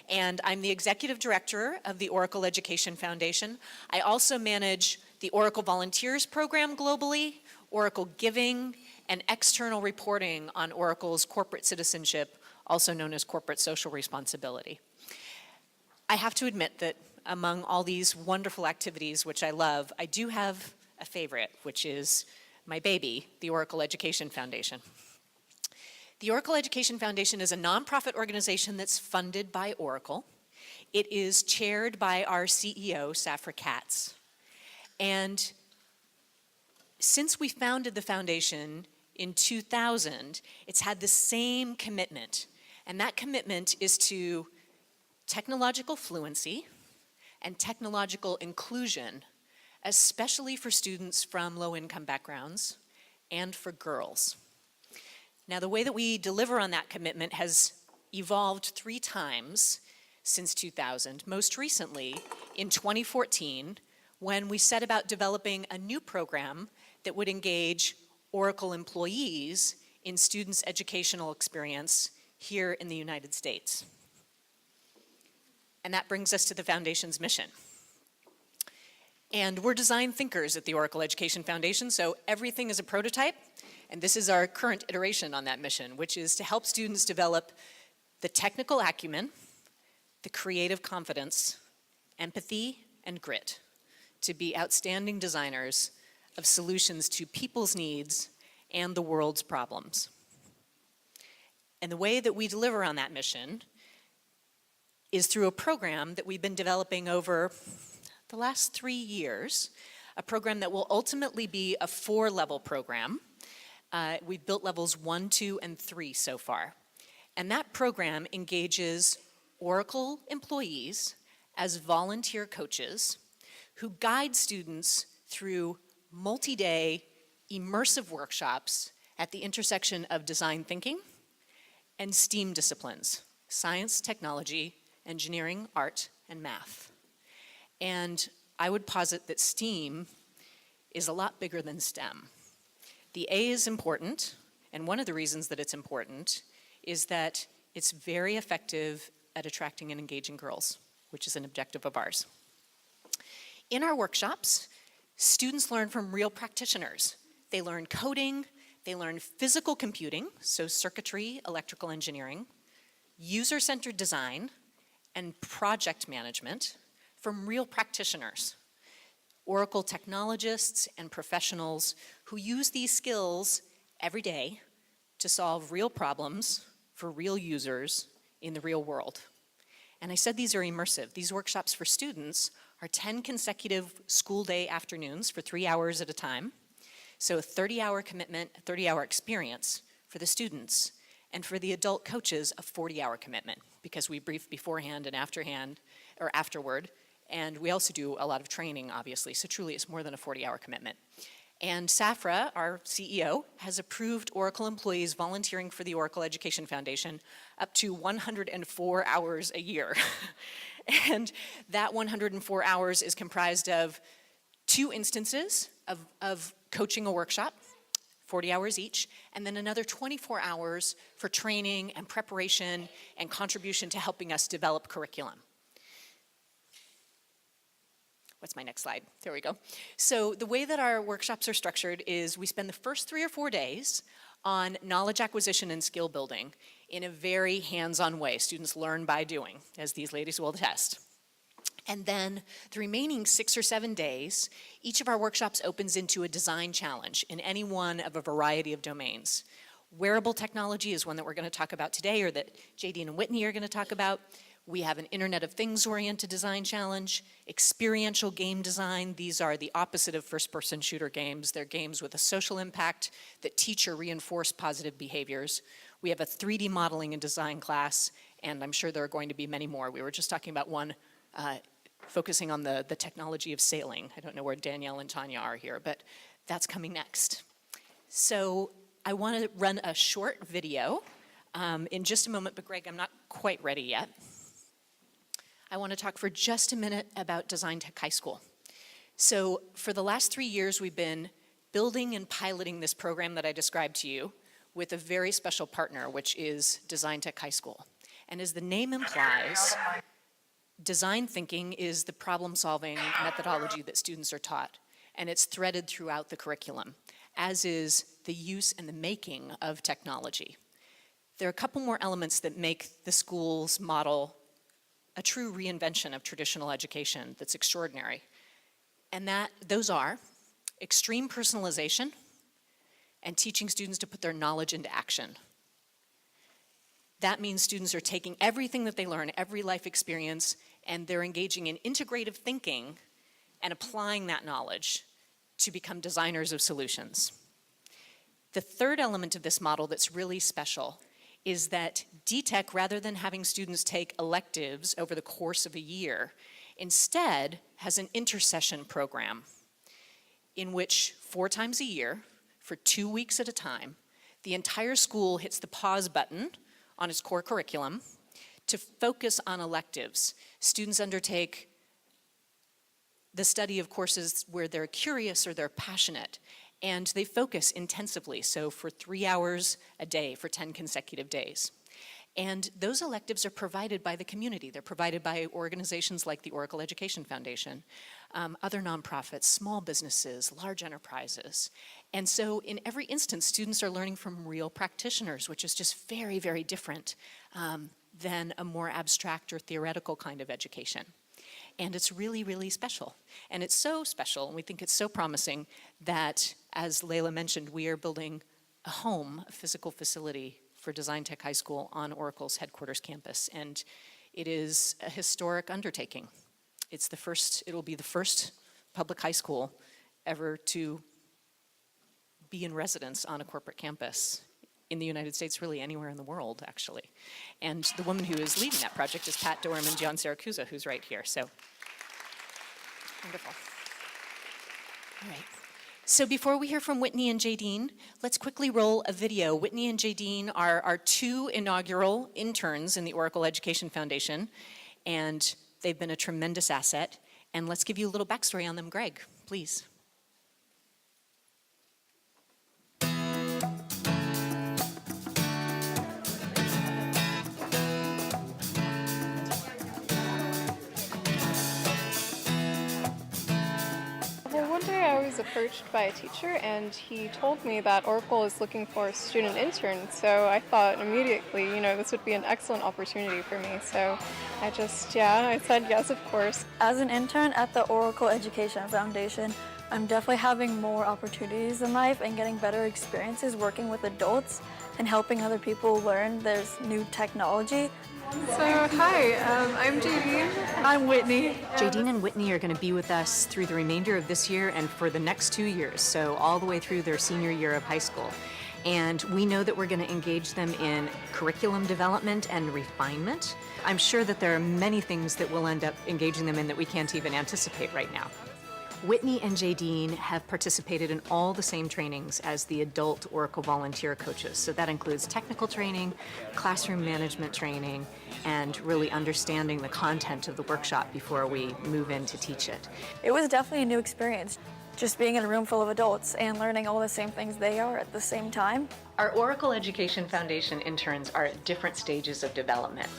and I'm the executive director of the Oracle Education Foundation. I also manage the Oracle Volunteers Program globally, Oracle Giving, and external reporting on Oracle's corporate citizenship, also known as corporate social responsibility. I have to admit that among all these wonderful activities, which I love, I do have a favorite, which is my baby, the Oracle Education Foundation. The Oracle Education Foundation is a nonprofit organization that's funded by Oracle. It is chaired by our CEO, Safra Katz. And since we founded the foundation in 2000, it's had the same commitment. And that commitment is to technological fluency and technological inclusion, especially for students from low-income backgrounds and for girls. Now, the way that we deliver on that commitment has evolved 3 times since 2000, most recently in 2014, when we set about developing a new program that would engage Oracle employees in students' educational experience here in the United States. And that brings us to the Foundation's mission. And we're design thinkers at the Oracle Education Foundation, so everything is a prototype, and this is our current iteration on that mission, which is to help students develop the technical acumen, the creative confidence, empathy, and grit to be outstanding designers of solutions to people's needs and the world's problems. And the way that we deliver on that mission is through a program that we've been developing over the last 3 years, a program that will ultimately be a 4-level program. We've built levels 1, 2, and 3 so far. And that program engages Oracle employees as volunteer coaches who guide students through multi-day immersive workshops at the intersection of design thinking and STEAM disciplines: science, technology, engineering, art, and math. And I would posit that STEAM is a lot bigger than STEM. The A is important, and one of the reasons that it's important is that it's very effective at attracting and engaging girls, which is an objective of ours. In our workshops, students learn from real practitioners. They learn coding, they learn physical computing, so circuitry, electrical engineering, user-centered design, and project management from real practitioners, Oracle technologists and professionals who use these skills every day to solve real problems for real users in the real world. And I said these are immersive. These workshops for students are 10 consecutive school day afternoons for 3 hours at a time. So a 30-hour commitment, a 30-hour experience for the students, and for the adult coaches, a 40-hour commitment, because we brief beforehand and afterward, and we also do a lot of training, obviously, so truly it's more than a 40-hour commitment. And Safra, our CEO, has approved Oracle employees volunteering for the Oracle Education Foundation up to 104 hours a year. And that 104 hours is comprised of 2 instances of coaching a workshop, 40 hours each, and then another 24 hours for training and preparation and contribution to helping us develop curriculum. What's my next slide? There we go. So the way that our workshops are structured is we spend the first 3 or 4 days on knowledge acquisition and skill building in a very hands-on way. Students learn by doing, as these ladies will attest. And then the remaining 6 or 7 days, each of our workshops opens into a design challenge in any one of a variety of domains. Wearable technology is one that we're going to talk about today, or that JD and Whitney are going to talk about. We have an Internet of Things-oriented design challenge, experiential game design. These are the opposite of first-person shooter games. They're games with a social impact that teach or reinforce positive behaviors. We have a 3D modeling and design class, and I'm sure there are going to be many more. We were just talking about one focusing on the technology of sailing. I don't know where Danielle and Tanya are here, but that's coming next. So I want to run a short video in just a moment, but Greg, I'm not quite ready yet. I want to talk for just a minute about Design Tech High School. So for the last 3 years, we've been building and piloting this program that I described to you with a very special partner, which is Design Tech High School. And as the name implies, design thinking is the problem-solving methodology that students are taught, and it's threaded throughout the curriculum, as is the use and the making of technology. There are a couple more elements that make the school's model a true reinvention of traditional education that's extraordinary. And those are extreme personalization and teaching students to put their knowledge into action. That means students are taking everything that they learn, every life experience, and they're engaging in integrative thinking and applying that knowledge to become designers of solutions. The third element of this model that's really special is that DTech, rather than having students take electives over the course of a year, instead has an intercession program in which 4 times a year, for 2 weeks at a time, the entire school hits the pause button on its core curriculum to focus on electives. Students undertake the study of courses where they're curious or they're passionate, and they focus intensively, so for 3 hours a day for 10 consecutive days. And those electives are provided by the community. They're provided by organizations like the Oracle Education Foundation, other nonprofits, small businesses, large enterprises. And so in every instance, students are learning from real practitioners, which is just very, very different than a more abstract or theoretical kind of education. And it's really, really special. And it's so special, and we think it's so promising that, as Layla mentioned, we are building a home, a physical facility for Design Tech High School on Oracle's headquarters campus. And it is a historic undertaking. It'll be the first public high school ever to be in residence on a corporate campus in the United States, really anywhere in the world, actually. And the woman who is leading that project is Pat Dorham and John Saracusa, who's right here, so wonderful. All right. So before we hear from Whitney and Jadine, let's quickly roll a video. Whitney and Jadine are our 2 inaugural interns in the Oracle Education Foundation, and they've been a tremendous asset. And let's give you a little backstory on them. Greg, please. Well, one day I was approached by a teacher, and he told me that Oracle is looking for a student intern. So I thought immediately, this would be an excellent opportunity for me. So I said yes, of course. As an intern at the Oracle Education Foundation, I'm definitely having more opportunities in life and getting better experiences working with adults and helping other people learn there's new technology. So, hi, I'm Jadine. I'm Whitney. Jadine and Whitney are going to be with us through the remainder of this year and for the next 2 years, so all the way through their senior year of high school. And we know that we're going to engage them in curriculum development and refinement. I'm sure that there are many things that we'll end up engaging them in that we can't even anticipate right now. Whitney and Jadine have participated in all the same trainings as the adult Oracle volunteer coaches. So that includes technical training, classroom management training, and really understanding the content of the workshop before we move in to teach it. It was definitely a new experience, just being in a room full of adults and learning all the same things they are at the same time. Our Oracle Education Foundation interns are at different stages of development.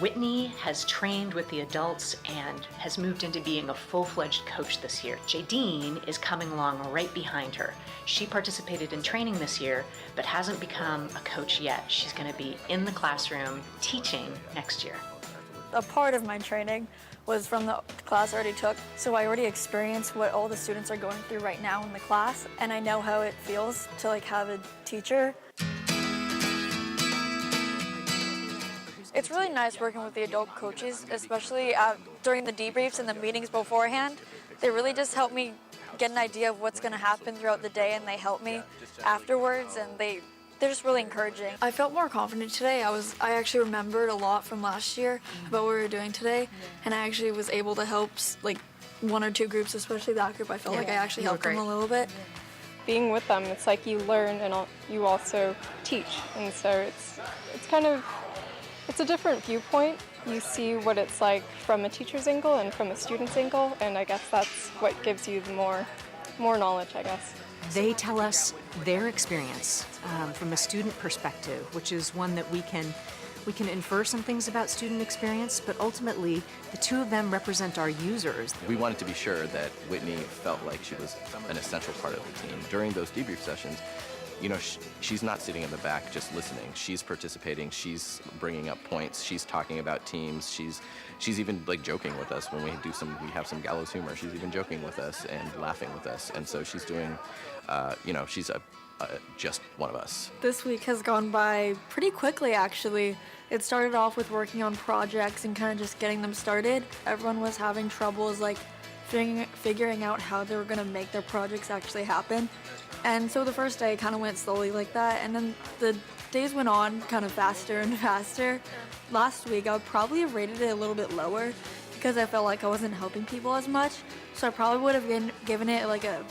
Whitney has trained with the adults and has moved into being a full-fledged coach this year. Jadine is coming along right behind her. She participated in training this year, but hasn't become a coach yet. She's going to be in the classroom teaching next year. A part of my training was from the class I already took, so I already experienced what all the students are going through right now in the class, and I know how it feels to have a teacher. It's really nice working with the adult coaches, especially during the debriefs and the meetings beforehand. They really just help me get an idea of what's going to happen throughout the day, and they help me afterwards, and they're just really encouraging. I felt more confident today. I actually remembered a lot from last year about what we were doing today, and I actually was able to help 1 or 2 groups, especially that group. I felt like I actually helped them a little bit. Being with them, it's like you learn and you also teach, and so it's a different viewpoint. You see what it's like from a teacher's angle and from a student's angle, and I guess that's what gives you the more knowledge, I guess. They tell us their experience from a student perspective, which is one that we can We can infer some things about student experience, but ultimately, the two of them represent our users. We wanted to be sure that Whitney felt like she was an essential part of the team. During those debrief sessions, you know, she's not sitting in the back just listening. She's participating. She's bringing up points. She's talking about teams. She's even like joking with us when we have some gallows humor. She's even joking with us and laughing with us. And so she's doing, you know, she's just one of us. This week has gone by pretty quickly, actually. It started off with working on projects and kind of just getting them started. Everyone was having troubles like figuring out how they were going to make their projects actually happen. And so the first day kind of went slowly like that, and then the days went on kind of faster and faster. Last week I would probably have rated it a little bit lower because I felt like I wasn't helping people as much. So I probably would have given it like a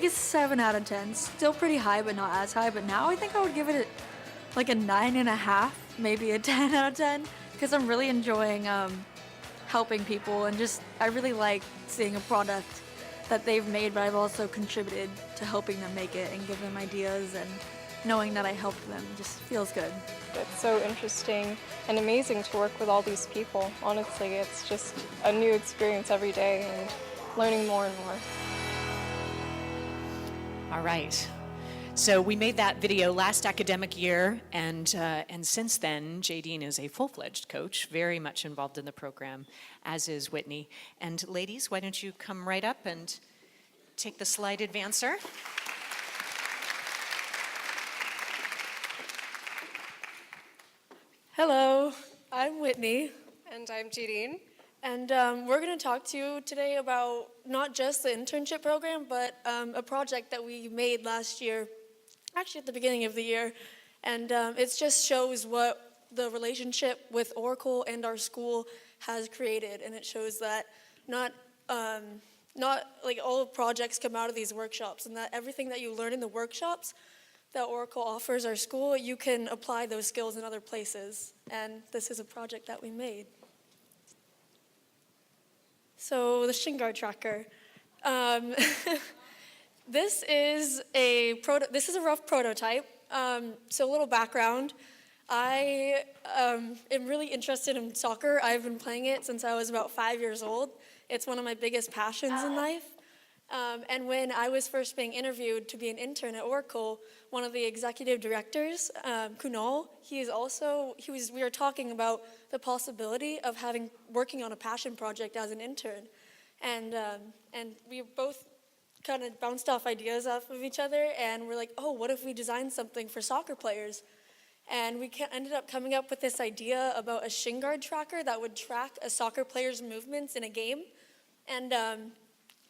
7 out of 10. Still pretty high, but not as high. But now I think I would give it like a 9.5, maybe a 10 out of 10, because I'm really enjoying helping people, and just I really like seeing a product that they've made, but I've also contributed to helping them make it and give them ideas, and knowing that I helped them just feels good. It's so interesting and amazing to work with all these people. Honestly, it's just a new experience every day and learning more and more. All right. So we made that video last academic year, and since then, Jadine is a full-fledged coach, very much involved in the program, as is Whitney. And ladies, why don't you come right up and take the slide advancer. Hello, I'm Whitney. And I'm Jadine. And we're going to talk to you today about not just the internship program, but a project that we made last year, actually at the beginning of the year. And it just shows what the relationship with Oracle and our school has created. And it shows that not like all projects come out of these workshops, and that everything that you learn in the workshops that Oracle offers our school, you can apply those skills in other places. And this is a project that we made. So the Shin guard tracker. This is a rough prototype. So a little background. I am really interested in soccer. I've been playing it since I was about 5 years old. It's one of my biggest passions in life. And when I was first being interviewed to be an intern at Oracle, one of the executive directors, Kunal, we were talking about the possibility of working on a passion project as an intern. And we both kind of bounced off ideas off of each other, and we're like, oh, what if we designed something for soccer players? And we ended up coming up with this idea about a shin guard tracker that would track a soccer player's movements in a game. And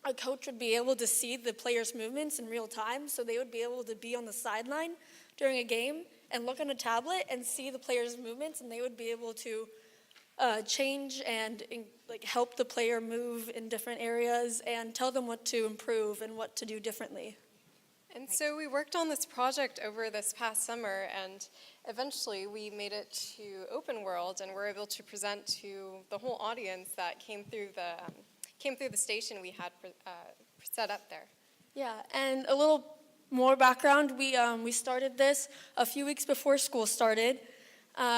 a coach would be able to see the player's movements in real time, so they would be able to be on the sideline during a game and look on a tablet and see the player's movements, and they would be able to change and help the player move in different areas and tell them what to improve and what to do differently. And so we worked on this project over this past summer, and eventually we made it to Open World, and we're able to present to the whole audience that came through the station we had set up there. Yeah, and a little more background. We started this a few weeks before school started.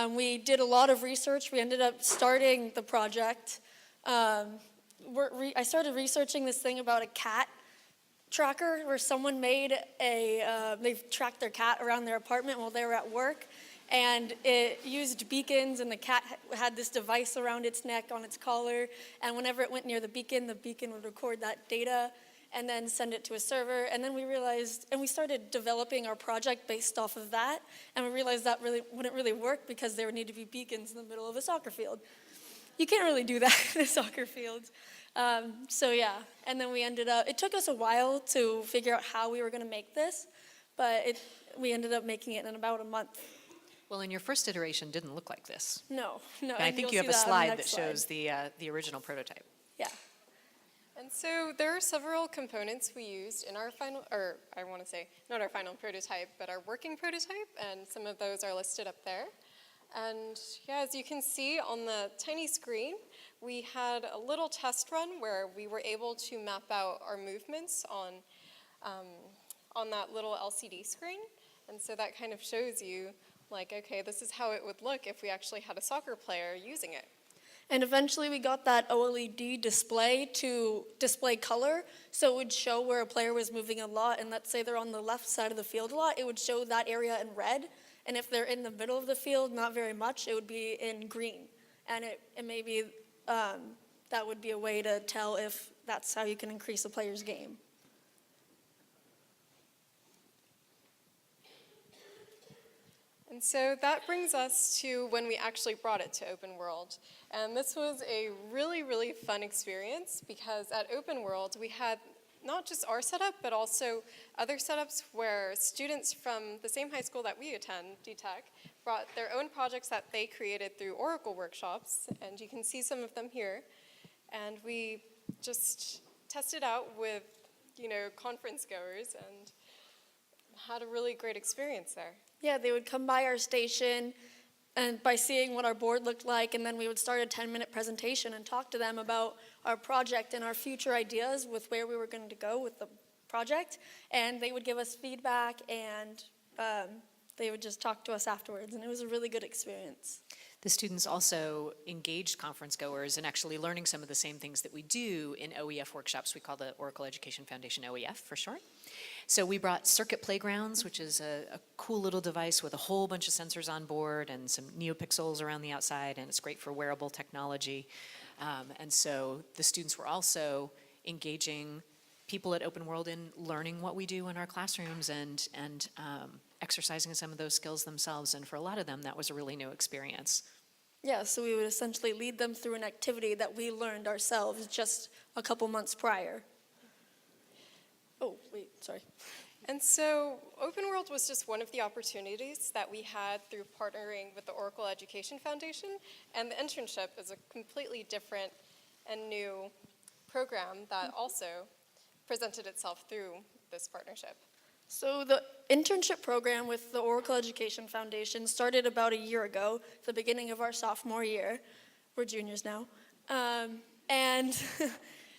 We did a lot of research. We ended up starting the project. I started researching this thing about a cat tracker where someone made they tracked their cat around their apartment while they were at work, and it used beacons, and the cat had this device around its neck on its collar, and whenever it went near the beacon would record that data and then send it to a server. And then we started developing our project based off of that, and we realized that really wouldn't really work because there would need to be beacons in the middle of a soccer field. You can't really do that in a soccer field. So yeah, and then it took us a while to figure out how we were going to make this, but we ended up making it in about a month. Well, and your first iteration didn't look like this. No. And I think you have a slide that shows the original prototype. Yeah. And so there are several components we used in our not our final prototype, but our working prototype, and some of those are listed up there. And yeah, as you can see on the tiny screen, we had a little test run where we were able to map out our movements on that little LCD screen. And so that kind of shows you like, okay, this is how it would look if we actually had a soccer player using it. And eventually we got that OLED display to display color, so it would show where a player was moving a lot, and let's say they're on the left side of the field a lot, it would show that area in red, and if they're in the middle of the field, not very much, it would be in green. And it maybe that would be a way to tell if that's how you can increase a player's game. And so that brings us to when we actually brought it to Open World. And this was a really, really fun experience because at Open World we had not just our setup, but also other setups where students from the same high school that we attend, DTech, brought their own projects that they created through Oracle workshops. And you can see some of them here. And we just tested out with, conference goers and had a really great experience there. Yeah, they would come by our station and by seeing what our board looked like, and then we would start a 10-minute presentation and talk to them about our project and our future ideas with where we were going to go with the project. And they would give us feedback, and they would just talk to us afterwards, and it was a really good experience. The students also engaged conference goers in actually learning some of the same things that we do in OEF workshops. We call the Oracle Education Foundation OEF for short. So we brought circuit playgrounds, which is a cool little device with a whole bunch of sensors on board and some neopixels around the outside, and it's great for wearable technology. And so the students were also engaging people at Open World in learning what we do in our classrooms and exercising some of those skills themselves. And for a lot of them, that was a really new experience. Yeah, so we would essentially lead them through an activity that we learned ourselves just a couple months prior. Oh, wait, sorry. And so Open World was just one of the opportunities that we had through partnering with the Oracle Education Foundation, and the internship is a completely different and new program that also presented itself through this partnership. So the internship program with the Oracle Education Foundation started about a year ago, the beginning of our sophomore year. We're juniors now. And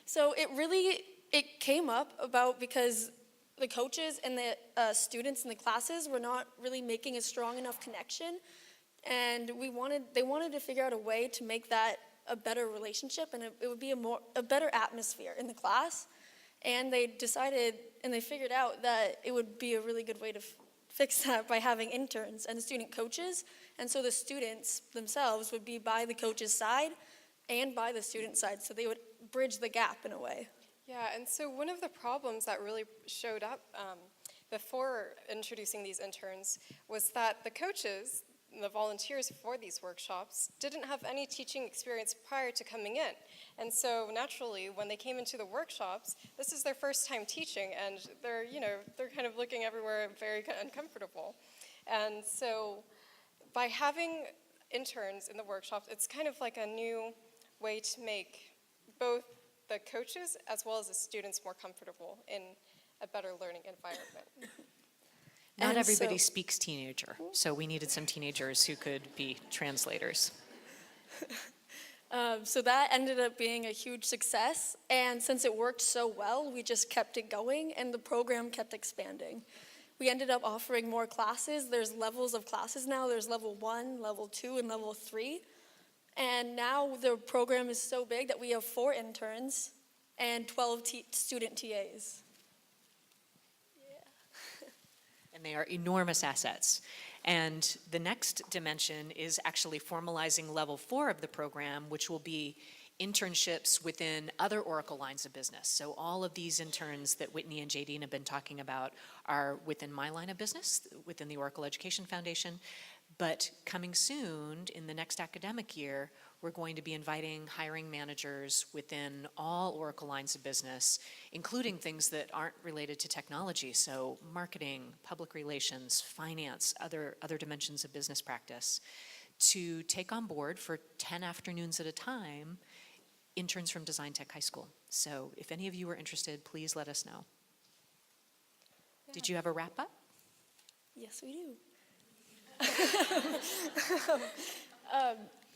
so it came up about because the coaches and the students in the classes were not really making a strong enough connection, and they wanted to figure out a way to make that a better relationship, and it would be a better atmosphere in the class. And they decided, and they figured out that it would be a really good way to fix that by having interns and student coaches. And so the students themselves would be by the coach's side and by the student side, so they would bridge the gap in a way. Yeah, and so one of the problems that really showed up before introducing these interns was that the coaches, the volunteers for these workshops, didn't have any teaching experience prior to coming in. And so naturally, when they came into the workshops, this is their first time teaching, and they're kind of looking everywhere very uncomfortable. And so by having interns in the workshops, it's kind of like a new way to make both the coaches as well as the students more comfortable in a better learning environment. Not And everybody so- speaks teenager, so we needed some teenagers who could be translators. So that ended up being a huge success, and since it worked so well, we just kept it going, and the program kept expanding. We ended up offering more classes. There's levels of classes now. There's level 1, level 2, and level 3. And now the program is so big that we have 4 interns and 12 student TAs. And they are enormous assets. And the next dimension is actually formalizing level 4 of the program, which will be internships within other Oracle lines of business. So all of these interns that Whitney and Jadine have been talking about are within my line of business, within the Oracle Education Foundation. But coming soon, in the next academic year, we're going to be inviting hiring managers within all Oracle lines of business, including things that aren't related to technology, so marketing, public relations, finance, other dimensions of business practice, to take on board for 10 afternoons at a time interns from Design Tech High School. So if any of you are interested, please let us know. Yeah. Did you have a wrap up? Yes, we do.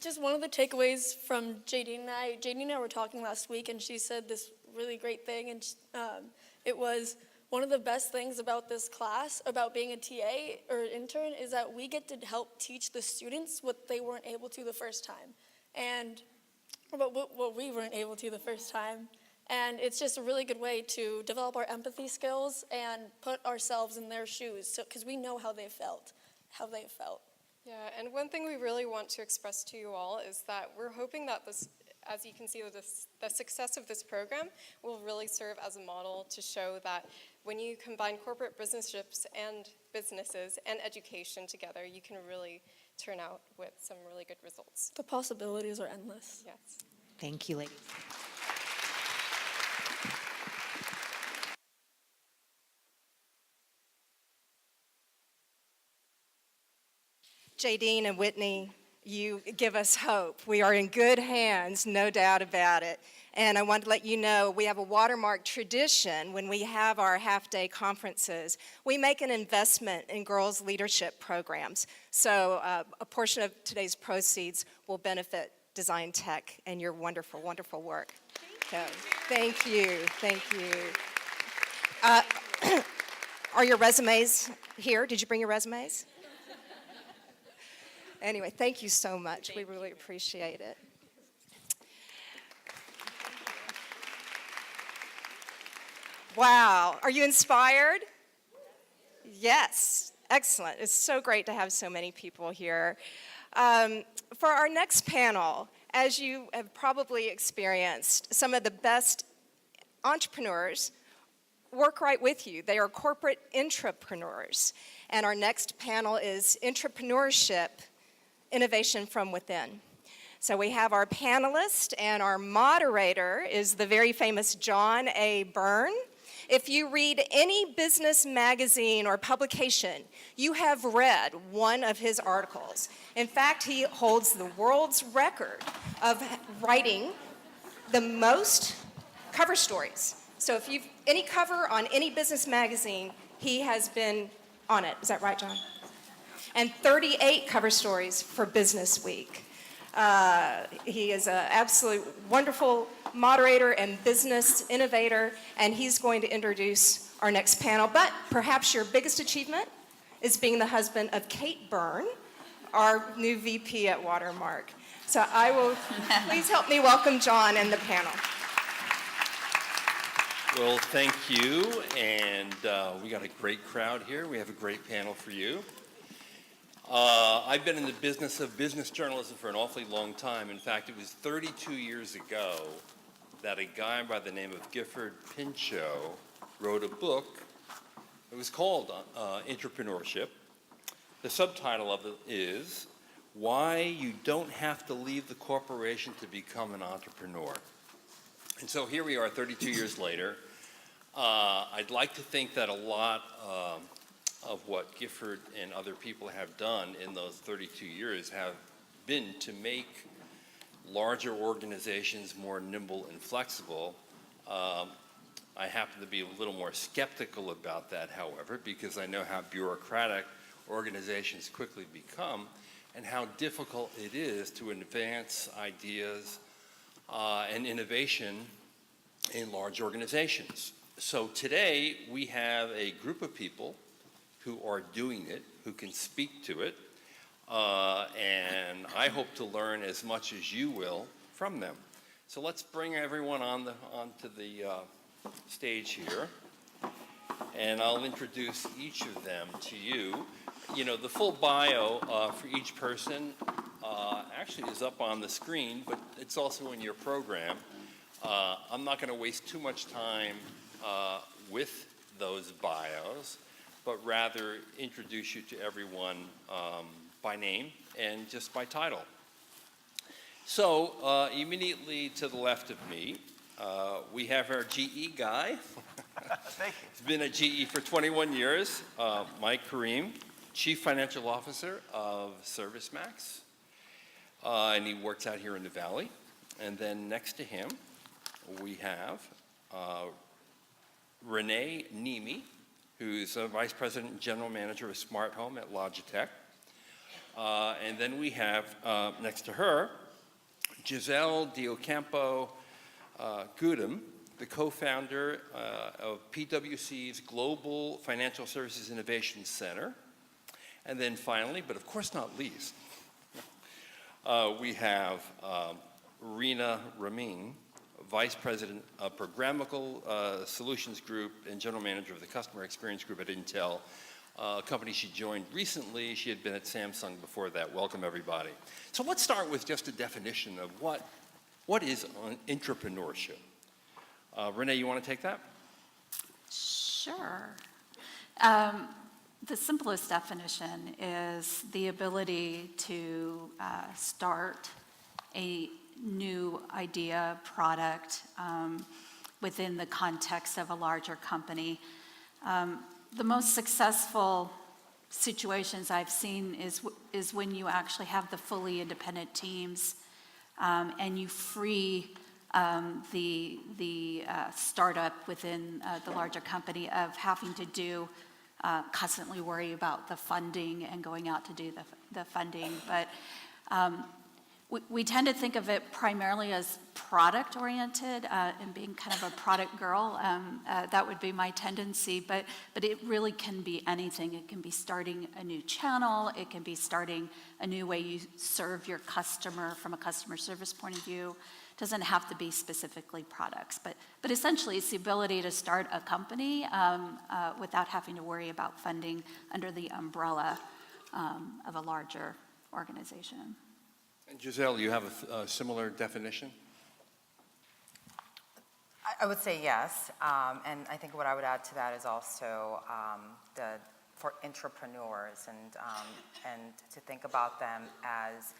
Just one of the takeaways from Jadine and I. Jadine and I were talking last week, and she said this really great thing, and it was, one of the best things about this class, about being a TA or intern, is that we get to help teach the students what they weren't able to the first time. And what we weren't able to the first time. And it's just a really good way to develop our empathy skills and put ourselves in their shoes, because we know how they felt. Yeah, and one thing we really want to express to you all is that we're hoping that this, as you can see, the success of this program will really serve as a model to show that when you combine corporate businesses and education together, you can really turn out with some really good results. The possibilities are endless. Yes. Thank you, ladies. Jadine and Whitney, you give us hope. We are in good hands, no doubt about it. And I wanted to let you know we have a Watermark tradition when we have our half-day conferences. We make an investment in girls' leadership programs. So a portion of today's proceeds will benefit Design Tech and your wonderful, wonderful work. Thank you. Are your resumes here? Did you bring your resumes? Anyway, thank you so much. We really appreciate it. Wow, are you inspired? Yes, excellent. It's so great to have so many people here. For our next panel, as you have probably experienced, some of the best entrepreneurs work right with you. They are corporate intrapreneurs. And our next panel is Entrepreneurship, Innovation from Within. So we have our panelist, and our moderator is the very famous John A. Byrne. If you read any business magazine or publication, you have read one of his articles. In fact, he holds the world's record of writing the most cover stories. So if you've any cover on any business magazine, he has been on it. Is that right, John? And 38 cover stories for Business Week. He is an absolute wonderful moderator and business innovator, and he's going to introduce our next panel. But perhaps your biggest achievement is being the husband of Kate Byrne, our new VP at Watermark. So I will, please help me welcome John and the panel. Well, thank you, and we got a great crowd here. We have a great panel for you. I've been in the business of business journalism for an awfully long time. In fact, it was 32 years ago that a guy by the name of Gifford Pinchot wrote a book. It was called Entrepreneurship. The subtitle of it is Why You Don't Have to Leave the Corporation to Become an Entrepreneur. And so here we are 32 years later. I'd like to think that a lot of what Gifford and other people have done in those 32 years have been to make larger organizations more nimble and flexible. I happen to be a little more skeptical about that, however, because I know how bureaucratic organizations quickly become and how difficult it is to advance ideas and innovation in large organizations. So today we have a group of people who are doing it, who can speak to it, and I hope to learn as much as you will from them. So let's bring everyone onto the stage here, and I'll introduce each of them to you. You know, the full bio for each person actually is up on the screen, but it's also in your program. I'm not going to waste too much time with those bios, but rather introduce you to everyone by name and just by title. So immediately to the left of me, we have our GE guy. Thank you. He's been at GE for 21 years, Mike Kareem, Chief Financial Officer of ServiceMax, and he works out here in the Valley. And then next to him, we have Renee Nemi, who's a Vice President and General Manager of Smart Home at Logitech. And then we have, next to her, Giselle Diocampo Gudem, the co-founder of PwC's Global Financial Services Innovation Center. And then finally, but of course not least, we have Rena Ramin, Vice President of Programmable Solutions Group and General Manager of the Customer Experience Group at Intel, a company she joined recently. She had been at Samsung before that. Welcome, everybody. So let's start with just a definition of what is entrepreneurship. Renee, you want to take that? Sure. The simplest definition is the ability to start a new idea, product within the context of a larger company. The most successful situations I've seen is when you actually have the fully independent teams and you free the startup within the larger company of having to constantly worry about the funding and going out to do the funding. But we tend to think of it primarily as product-oriented and being kind of a product girl. That would be my tendency, but it really can be anything. It can be starting a new channel. It can be starting a new way you serve your customer from a customer service point of view. It doesn't have to be specifically products, but essentially it's the ability to start a company without having to worry about funding under the umbrella of a larger organization. And Giselle, you have a similar definition? I would say yes, and I think what I would add to that is also for entrepreneurs and to think about them as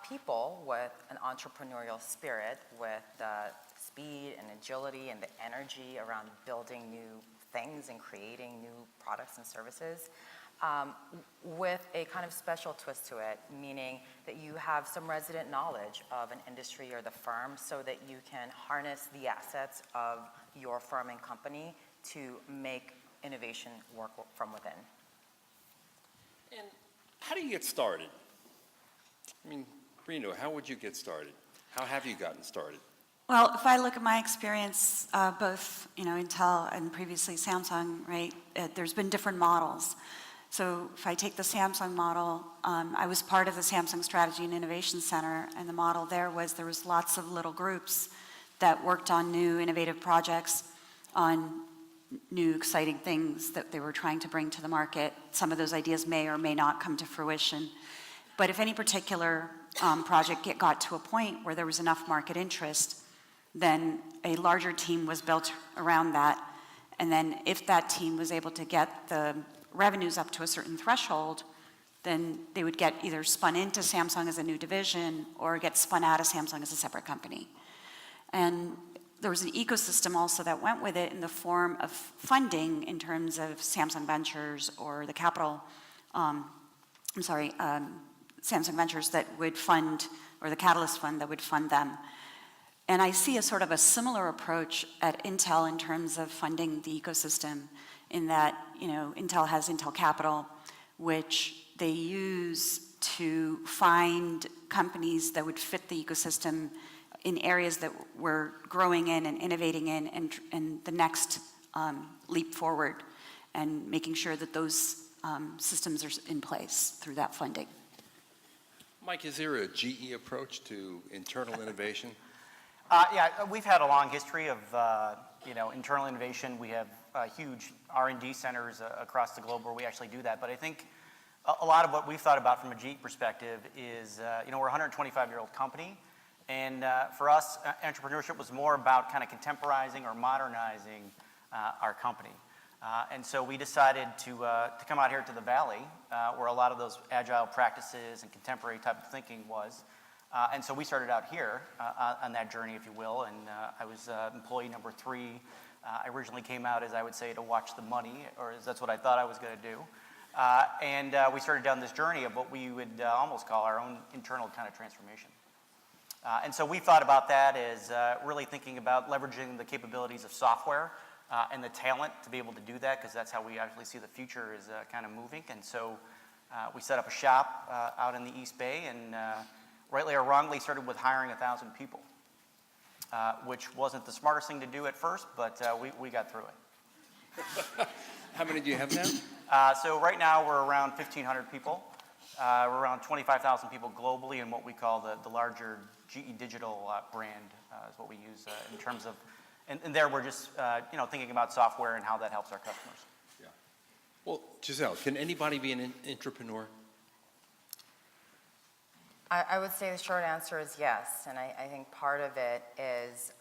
people with an entrepreneurial spirit, with the speed and agility and the energy around building new things and creating new products and services. With a kind of special twist to it, meaning that you have some resident knowledge of an industry or the firm so that you can harness the assets of your firm and company to make innovation work from within. And how do you get started? I mean, Reno, how would you get started? How have you gotten started? Well, if I look at my experience, both Intel and previously Samsung, right? There's been different models. So if I take the Samsung model, I was part of the Samsung Strategy and Innovation Center, and the model there was lots of little groups that worked on new innovative projects, on new exciting things that they were trying to bring to the market. Some of those ideas may or may not come to fruition. But if any particular project got to a point where there was enough market interest, then a larger team was built around that. And then if that team was able to get the revenues up to a certain threshold, then they would get either spun into Samsung as a new division or get spun out of Samsung as a separate company. And there was an ecosystem also that went with it in the form of funding in terms of Samsung Ventures or the capital, Samsung Ventures that would fund, or the Catalyst Fund that would fund them. And I see a sort of a similar approach at Intel in terms of funding the ecosystem, in that, Intel has Intel Capital, which they use to find companies that would fit the ecosystem in areas that we're growing in and innovating in, and the next leap forward, and making sure that those systems are in place through that funding. Mike, is there a GE approach to internal innovation? Yeah, we've had a long history of internal innovation. We have huge R&D centers across the globe where we actually do that. But I think a lot of what we've thought about from a GE perspective is, we're a 125-year-old company. And for us, entrepreneurship was more about kind of contemporizing or modernizing our company. And so we decided to come out here to the Valley, where a lot of those agile practices and contemporary type of thinking was. And so we started out here on that journey, if you will, and I was employee number 3. I originally came out, as I would say, to watch the money, or that's what I thought I was going to do. And we started down this journey of what we would almost call our own internal kind of transformation. And so we thought about that as really thinking about leveraging the capabilities of software and the talent to be able to do that, because that's how we actually see the future is kind of moving. And so we set up a shop out in the East Bay, and rightly or wrongly started with hiring 1,000 people. which wasn't the smartest thing to do at first, but we got through it. How many do you have now? So right now we're around 1,500 people. We're around 25,000 people globally in what we call the larger GE Digital brand is what we use in terms of, and there we're just thinking about software and how that helps our customers. Yeah. Well, Giselle, can anybody be an entrepreneur? I would say the short answer is yes, and I think part of it is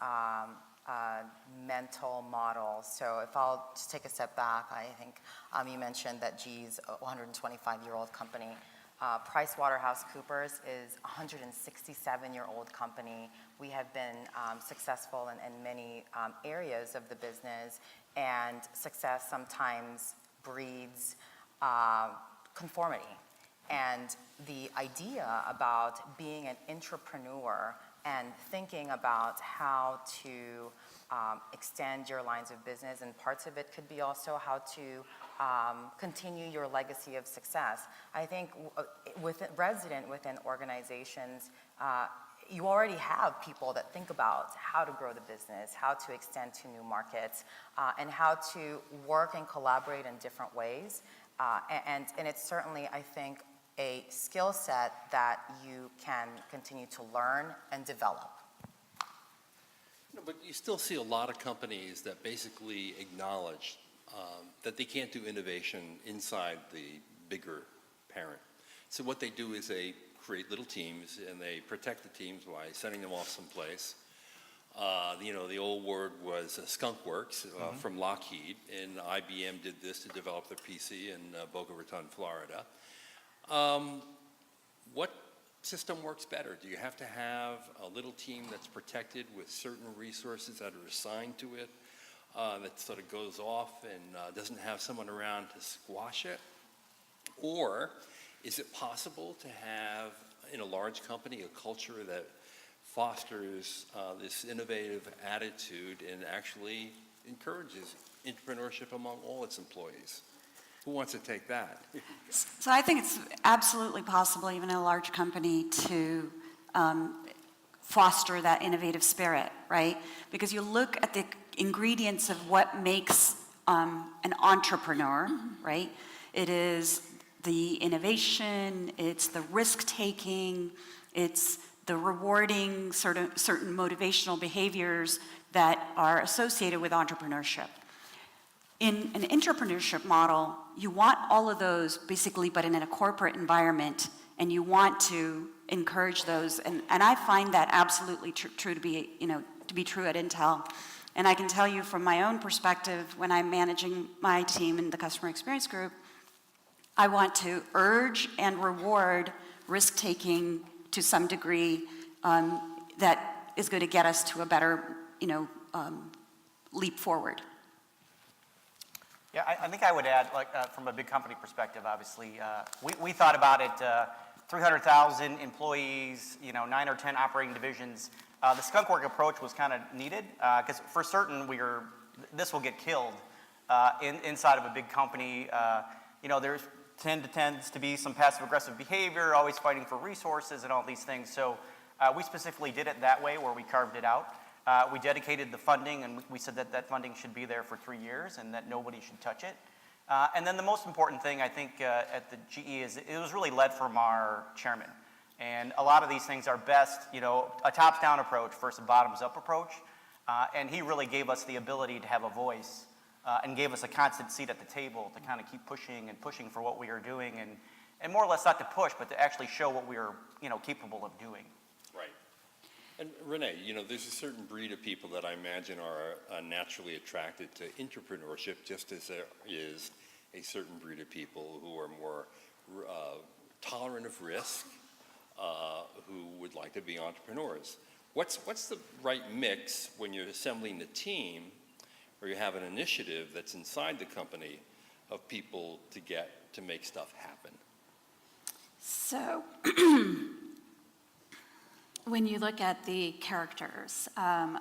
mental model. So if I'll just take a step back, I think you mentioned that GE's a 125-year-old company. PricewaterhouseCoopers is a 167-year-old company. We have been successful in many areas of the business, and success sometimes breeds conformity. And the idea about being an entrepreneur and thinking about how to extend your lines of business, and parts of it could be also how to continue your legacy of success. I think resident within organizations, you already have people that think about how to grow the business, how to extend to new markets, and how to work and collaborate in different ways. And it's certainly, I think, a skill set that you can continue to learn and develop. No, but you still see a lot of companies that basically acknowledge that they can't do innovation inside the bigger parent. So what they do is they create little teams, and they protect the teams by sending them off someplace. The old word was skunkworks from Lockheed, and IBM did this to develop their PC in Boca Raton, Florida. What system works better? Do you have to have a little team that's protected with certain resources that are assigned to it, that sort of goes off and doesn't have someone around to squash it? Or is it possible to have, in a large company, a culture that fosters this innovative attitude and actually encourages entrepreneurship among all its employees? Who wants to take that? So I think it's absolutely possible, even in a large company, to foster that innovative spirit, right? Because you look at the ingredients of what makes an entrepreneur, right? It is the innovation, it's the risk-taking, it's the rewarding certain motivational behaviors that are associated with entrepreneurship. In an entrepreneurship model, you want all of those basically, but in a corporate environment, and you want to encourage those. And I find that absolutely true to be true at Intel. And I can tell you from my own perspective, when I'm managing my team in the customer experience group, I want to urge and reward risk-taking to some degree that is going to get us to a better, leap forward. Yeah, I think I would add, from a big company perspective, obviously, we thought about it, 300,000 employees, 9 or 10 operating divisions. The skunkwork approach was kind of needed, because for certain this will get killed inside of a big company. There tends to be some passive-aggressive behavior, always fighting for resources and all these things. So we specifically did it that way, where we carved it out. We dedicated the funding, and we said that funding should be there for 3 years and that nobody should touch it. And then the most important thing, I think, at the GE is it was really led from our chairman. And a lot of these things are best, a tops-down approach versus a bottoms-up approach. And he really gave us the ability to have a voice and gave us a constant seat at the table to kind of keep pushing for what we are doing. And more or less not to push, but to actually show what we are, capable of doing. Right. And Renee, there's a certain breed of people that I imagine are naturally attracted to entrepreneurship, just as there is a certain breed of people who are more tolerant of risk, who would like to be entrepreneurs. What's the right mix when you're assembling the team, or you have an initiative that's inside the company of people to make stuff happen? So when you look at the characters of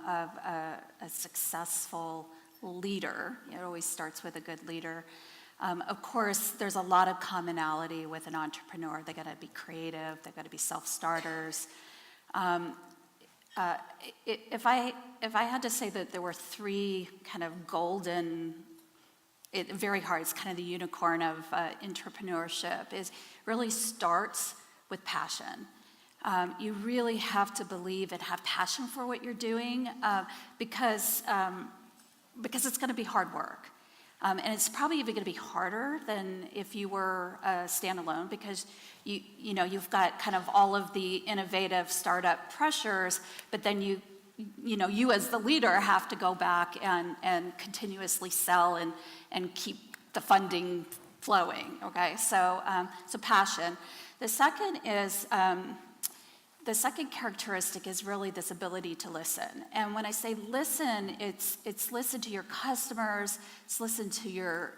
a successful leader, it always starts with a good leader. Of course, there's a lot of commonality with an entrepreneur. They got to be creative. They got to be self-starters. If I had to say that there were three kind of golden, very hard, it's kind of the unicorn of entrepreneurship, is really starts with passion. You really have to believe and have passion for what you're doing because it's going to be hard work. And it's probably even going to be harder than if you were standalone because you've got kind of all of the innovative startup pressures, but then you as the leader have to go back and continuously sell and keep the funding flowing. Okay, so passion. The second is. The second characteristic is really this ability to listen. And when I say listen, it's listen to your customers, it's listen to your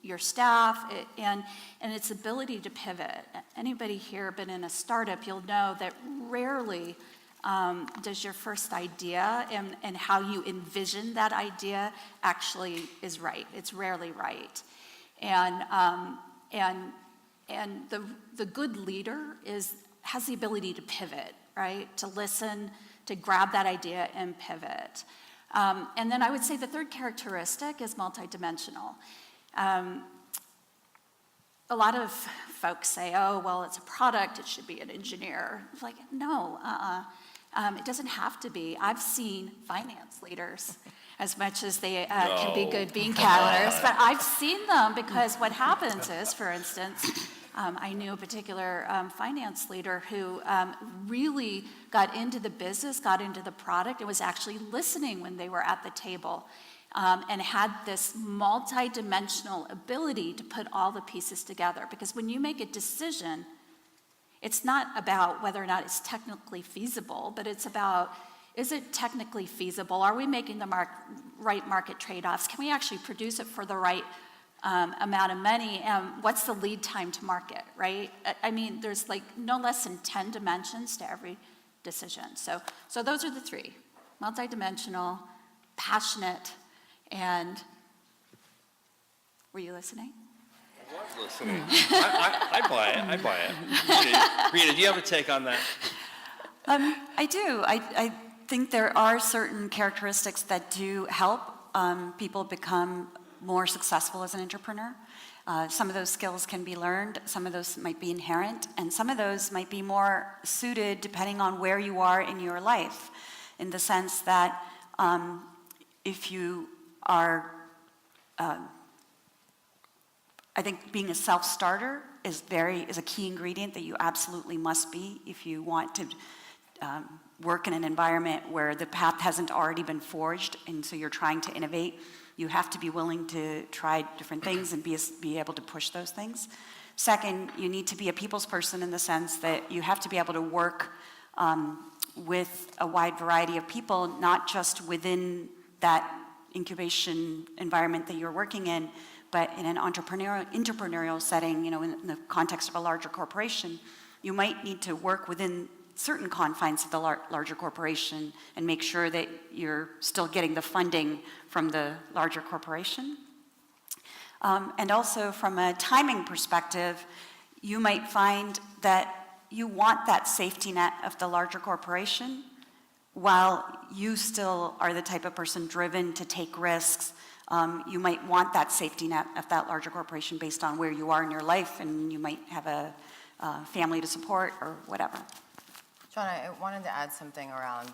your staff, and its ability to pivot. Anybody here been in a startup, you'll know that rarely does your first idea and how you envision that idea actually is right. It's rarely right. And the good leader has the ability to pivot, right? To listen, to grab that idea and pivot. And then I would say the third characteristic is multidimensional. A lot of folks say, oh, well, it's a product, it should be an engineer. It's like, no, it doesn't have to be. I've seen finance leaders as much as they can be good bean counters, but I've seen them because what happens is, for instance, I knew a particular finance leader who really got into the business, got into the product, and was actually listening when they were at the table, and had this multi-dimensional ability to put all the pieces together. Because when you make a decision, it's not about whether or not it's technically feasible, but it's about, is it technically feasible? Are we making the right market trade-offs? Can we actually produce it for the right amount of money, and what's the lead time to market, right? I mean, there's like no less than 10 dimensions to every decision. So those are the three: multidimensional, passionate, and were you listening? I was listening. I buy it. Rita, do you have a take on that? I do. I think there are certain characteristics that do help people become more successful as an entrepreneur. Some of those skills can be learned, some of those might be inherent, and some of those might be more suited depending on where you are in your life, in the sense that if you are, I think being a self-starter is a key ingredient that you absolutely must be if you want to work in an environment where the path hasn't already been forged, and so you're trying to innovate. You have to be willing to try different things and be able to push those things. Second, you need to be a people's person in the sense that you have to be able to work with a wide variety of people, not just within that incubation environment that you're working in, but in an entrepreneurial setting, in the context of a larger corporation. You might need to work within certain confines of the larger corporation and make sure that you're still getting the funding from the larger corporation. And also from a timing perspective, you might find that you want that safety net of the larger corporation while you still are the type of person driven to take risks. You might want that safety net of that larger corporation based on where you are in your life, and you might have a family to support or whatever. John, I wanted to add something around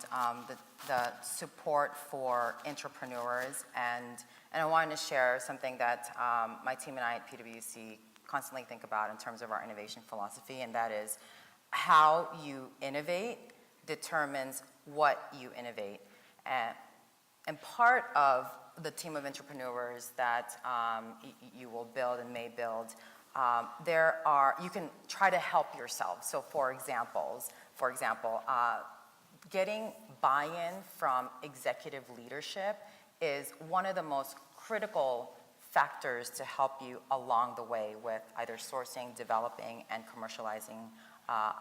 the support for entrepreneurs, and I wanted to share something that my team and I at PwC constantly think about in terms of our innovation philosophy, and that is how you innovate determines what you innovate. And part of the team of entrepreneurs that you will build and may build, you can try to help yourself. So for example, getting buy-in from executive leadership is one of the most critical factors to help you along the way with either sourcing, developing, and commercializing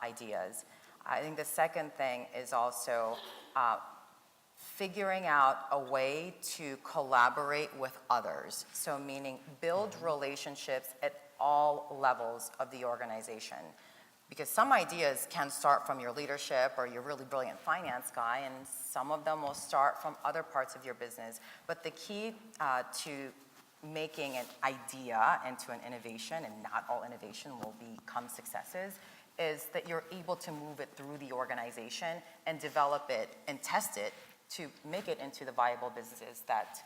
ideas. I think the second thing is also figuring out a way to collaborate with others. So meaning build relationships at all levels of the organization. Because some ideas can start from your leadership or your really brilliant finance guy, and some of them will start from other parts of your business. But the key to making an idea into an innovation, and not all innovation will become successes, is that you're able to move it through the organization and develop it and test it to make it into the viable businesses that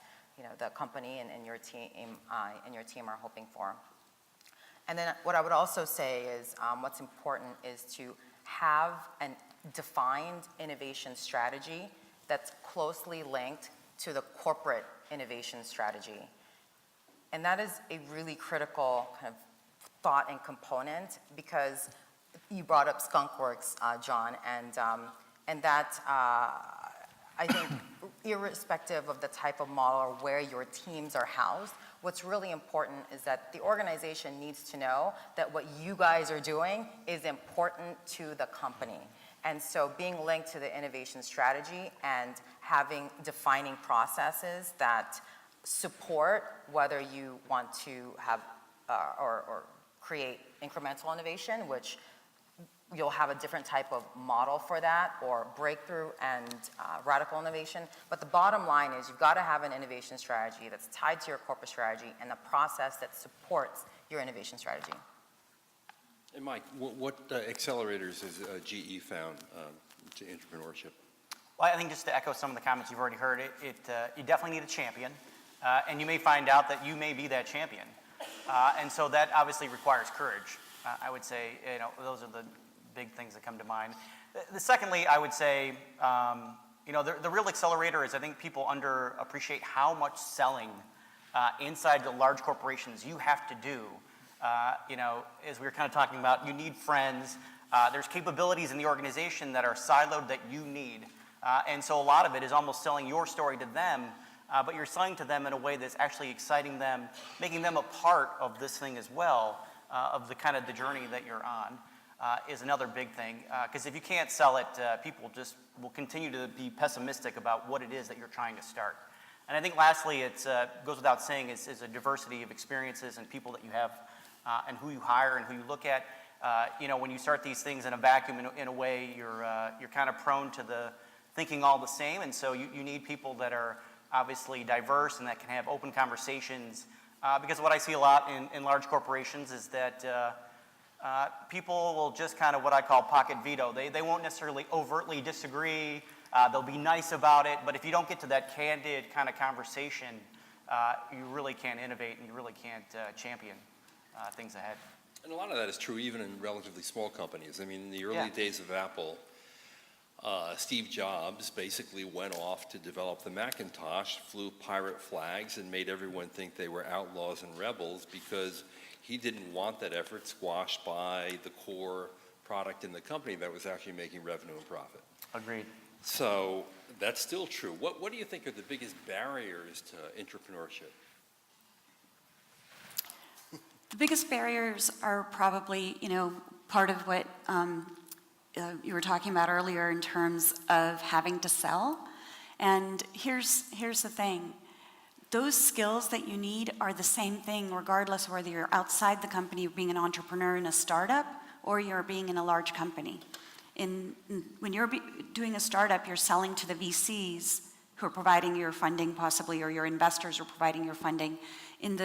the company and your team are hoping for. And then what I would also say is what's important is to have a defined innovation strategy that's closely linked to the corporate innovation strategy. And that is a really critical kind of thought and component, because you brought up Skunkworks, John, and that I think irrespective of the type of model or where your teams are housed, what's really important is that the organization needs to know that what you guys are doing is important to the company. And so being linked to the innovation strategy and defining processes that support whether you want to have or create incremental innovation, which you'll have a different type of model for that, or breakthrough and radical innovation. But the bottom line is you've got to have an innovation strategy that's tied to your corporate strategy and a process that supports your innovation strategy. And Mike, what accelerators has GE found to entrepreneurship? Well, I think just to echo some of the comments you've already heard, you definitely need a champion, and you may find out that you may be that champion. And so that obviously requires courage. I would say, those are the big things that come to mind. Secondly, I would say, the real accelerator is, I think people underappreciate how much selling inside the large corporations you have to do. As we were kind of talking about, you need friends. There's capabilities in the organization that are siloed that you need. And so a lot of it is almost selling your story to them, but you're selling to them in a way that's actually exciting them, making them a part of this thing as well, of the kind of the journey that you're on. Is another big thing, because if you can't sell it, people just will continue to be pessimistic about what it is that you're trying to start. And I think lastly, it goes without saying, is a diversity of experiences and people that you have, and who you hire and who you look at. When you start these things in a vacuum, in a way, you're kind of prone to the thinking all the same, and so you need people that are obviously diverse and that can have open conversations. Because what I see a lot in large corporations is that people will just kind of what I call pocket veto. They won't necessarily overtly disagree. They'll be nice about it, but if you don't get to that candid kind of conversation, you really can't innovate and you really can't champion things ahead. And a lot of that is true even in relatively small companies. I mean, in the early days of Apple, Steve Jobs basically went off to develop the Macintosh, flew pirate flags, and made everyone think they were outlaws and rebels because he didn't want that effort squashed by the core product in the company that was actually making revenue and profit. Agreed. So that's still true. What do you think are the biggest barriers to entrepreneurship? The biggest barriers are probably, part of what you were talking about earlier in terms of having to sell. And here's the thing. Those skills that you need are the same thing regardless of whether you're outside the company being an entrepreneur in a startup or you're being in a large company. When you're doing a startup, you're selling to the VCs who are providing your funding possibly, or your investors are providing your funding. In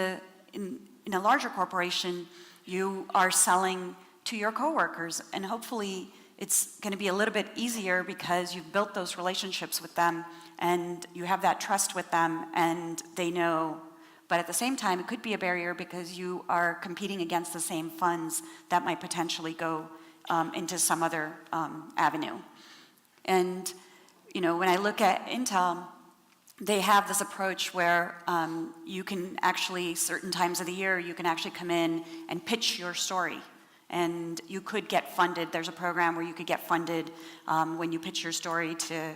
a larger corporation, you are selling to your coworkers, and hopefully it's going to be a little bit easier because you've built those relationships with them and you have that trust with them and they know. But at the same time, it could be a barrier because you are competing against the same funds that might potentially go into some other avenue. And, when I look at Intel, they have this approach where you can actually, certain times of the year, you can actually come in and pitch your story. And you could get funded. There's a program where you could get funded when you pitch your story to,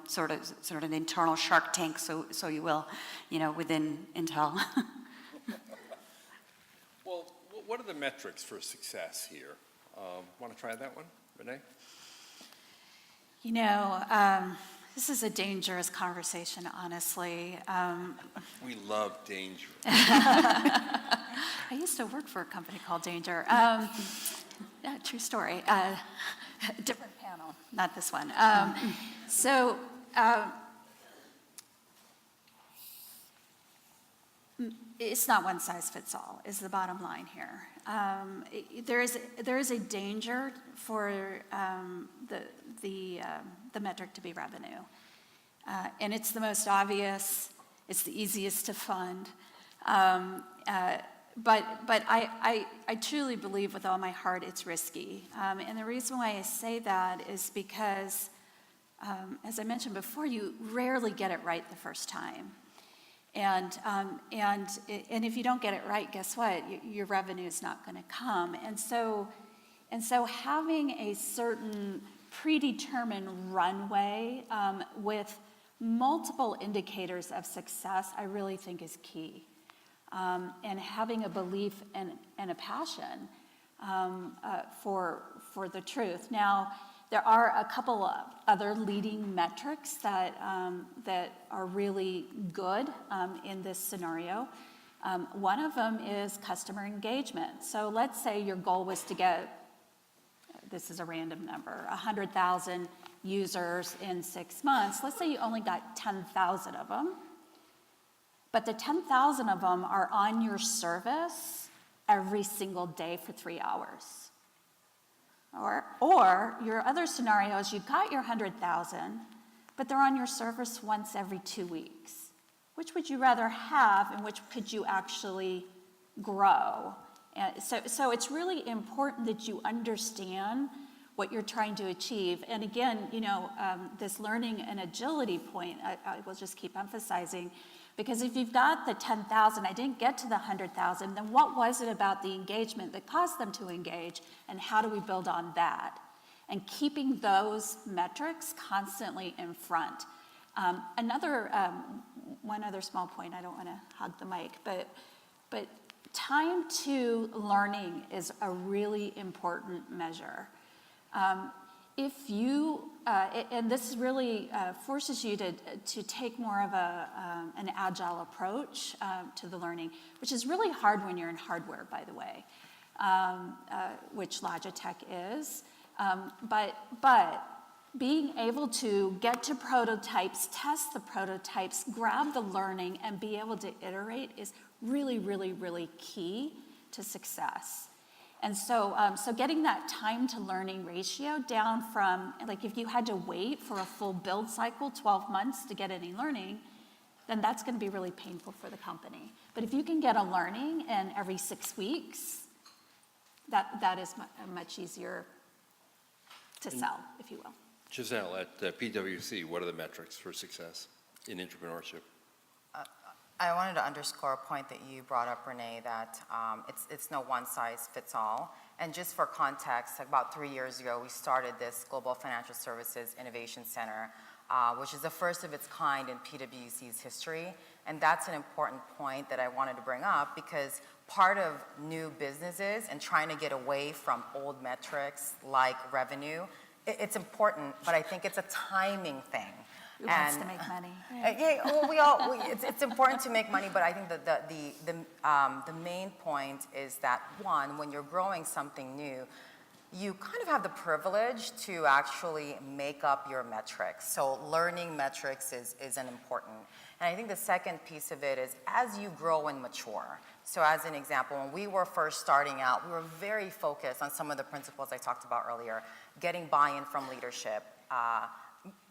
sort of an internal Shark Tank, so you will, within Intel. Well, what are the metrics for success here? Want to try that one, Renee? This is a dangerous conversation, honestly. We love danger. I used to work for a company called Danger. true story. Different panel, not this one. So it's not one size fits all, is the bottom line here. There is a danger for the metric to be revenue. And it's the most obvious, it's the easiest to fund. But I truly believe with all my heart it's risky. And the reason why I say that is because, as I mentioned before, you rarely get it right the first time. And if you don't get it right, guess what? Your revenue is not going to come. And so having a certain predetermined runway with multiple indicators of success, I really think is key. And having a belief and a passion for the truth. Now, there are a couple of other leading metrics that are really good in this scenario. One of them is customer engagement. So let's say your goal was to get, this is a random number, 100,000 users in 6 months. Let's say you only got 10,000 of them, but the 10,000 of them are on your service every single day for 3 hours. Or your other scenario is you got your 100,000, but they're on your service once every 2 weeks. Which would you rather have, and which could you actually grow? And so it's really important that you understand what you're trying to achieve. And again, this learning and agility point, I will just keep emphasizing, because if you've got the 10,000, I didn't get to the 100,000, then what was it about the engagement that caused them to engage, and how do we build on that? And keeping those metrics constantly in front. One other small point, I don't want to hog the mic, but time to learning is a really important measure. If you, and this really forces you to take more of an agile approach to the learning, which is really hard when you're in hardware, by the way, which Logitech is. But being able to get to prototypes, test the prototypes, grab the learning, and be able to iterate is really, really, really key to success. And so getting that time to learning ratio down from, like if you had to wait for a full build cycle, 12 months to get any learning, then that's going to be really painful for the company. But if you can get a learning in every 6 weeks, that is much easier to sell, if you will. Giselle, at PwC, what are the metrics for success in entrepreneurship? I wanted to underscore a point that you brought up, Renee, that it's no one size fits all. And just for context, about 3 years ago, we started this Global Financial Services Innovation Center, which is the first of its kind in PwC's history. And that's an important point that I wanted to bring up, because part of new businesses and trying to get away from old metrics like revenue, it's important, but I think it's a timing thing. Who wants to make money? Yeah, well, it's important to make money, but I think that the main point is that, one, when you're growing something new, you kind of have the privilege to actually make up your metrics. So learning metrics is an important. And I think the second piece of it is as you grow and mature. So as an example, when we were first starting out, we were very focused on some of the principles I talked about earlier, getting buy-in from leadership,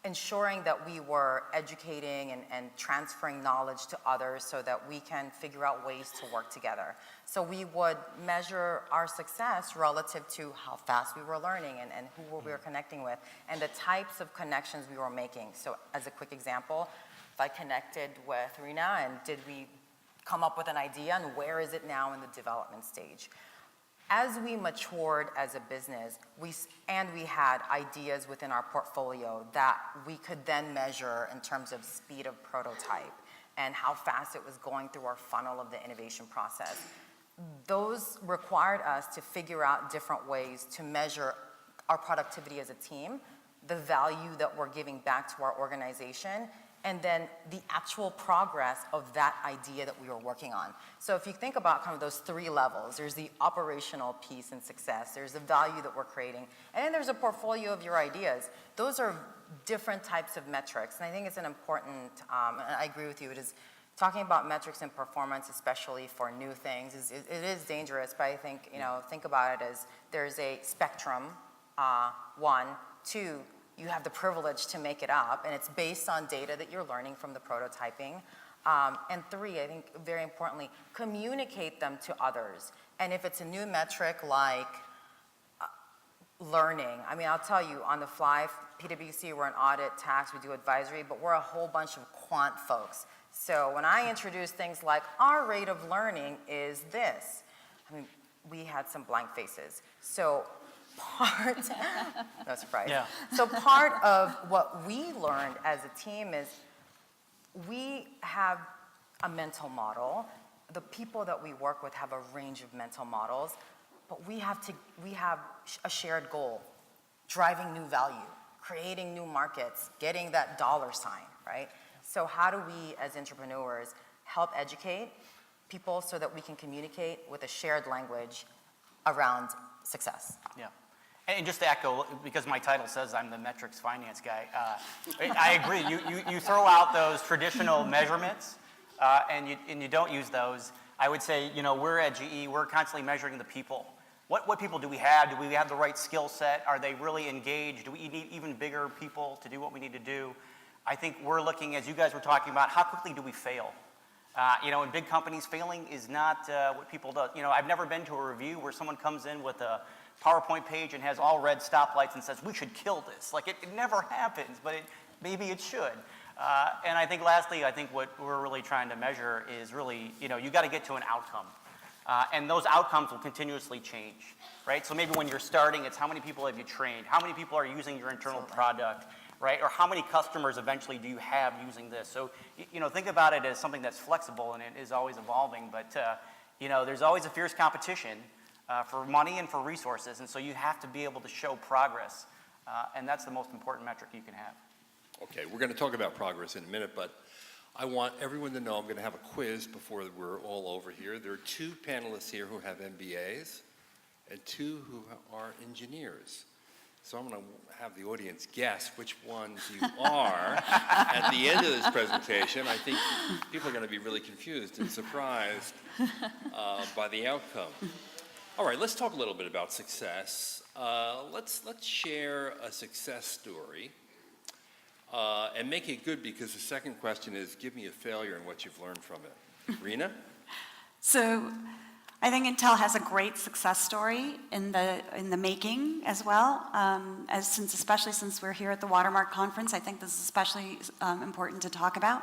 ensuring that we were educating and transferring knowledge to others so that we can figure out ways to work together. So we would measure our success relative to how fast we were learning and who we were connecting with and the types of connections we were making. So as a quick example, if I connected with Rena and did we come up with an idea and where is it now in the development stage? As we matured as a business, we had ideas within our portfolio that we could then measure in terms of speed of prototype and how fast it was going through our funnel of the innovation process. Those required us to figure out different ways to measure our productivity as a team, the value that we're giving back to our organization, and then the actual progress of that idea that we were working on. So if you think about kind of those three levels, there's the operational piece and success, there's the value that we're creating, and then there's a portfolio of your ideas. Those are different types of metrics, and I think it's an important, and I agree with you, it is talking about metrics and performance, especially for new things, it is dangerous, but I think, think about it as there's a spectrum, one, two, you have the privilege to make it up, and it's based on data that you're learning from the prototyping. And three, I think very importantly, communicate them to others. And if it's a new metric like learning, I mean, I'll tell you, on the fly, PwC, we're an audit, tax, we do advisory, but we're a whole bunch of quant folks. So when I introduce things like our rate of learning is this, I mean, we had some blank faces. So no surprise. Yeah. So part of what we learned as a team is we have a mental model. The people that we work with have a range of mental models, but we have a shared goal, driving new value, creating new markets, getting that dollar sign, right? So how do we as entrepreneurs help educate people so that we can communicate with a shared language around success? Yeah. And just to echo, because my title says I'm the metrics finance guy, I agree. You throw out those traditional measurements and you don't use those. I would say, we're at GE, we're constantly measuring the people. What people do we have? Do we have the right skill set? Are they really engaged? Do we need even bigger people to do what we need to do? I think we're looking, as you guys were talking about, how quickly do we fail? In big companies, failing is not what people do. I've never been to a review where someone comes in with a PowerPoint page and has all red stoplights and says, we should kill this. Like, it never happens, but maybe it should. And I think lastly, what we're really trying to measure is really, you got to get to an outcome. And those outcomes will continuously change, right? So maybe when you're starting, it's how many people have you trained? How many people are using your internal product, right? Or how many customers eventually do you have using this? So, think about it as something that's flexible and it is always evolving, but, there's always a fierce competition for money and for resources, and so you have to be able to show progress, and that's the most important metric you can have. Okay, we're going to talk about progress in a minute, but I want everyone to know I'm going to have a quiz before we're all over here. There are two panelists here who have MBAs and two who are engineers. So I'm going to have the audience guess which ones you are at the end of this presentation. I think people are going to be really confused and surprised by the outcome. All right, let's talk a little bit about success. Let's share a success story and make it good, because the second question is, give me a failure and what you've learned from it. Rena? So I think Intel has a great success story in the making as well. Especially since we're here at the Watermark conference, I think this is especially important to talk about.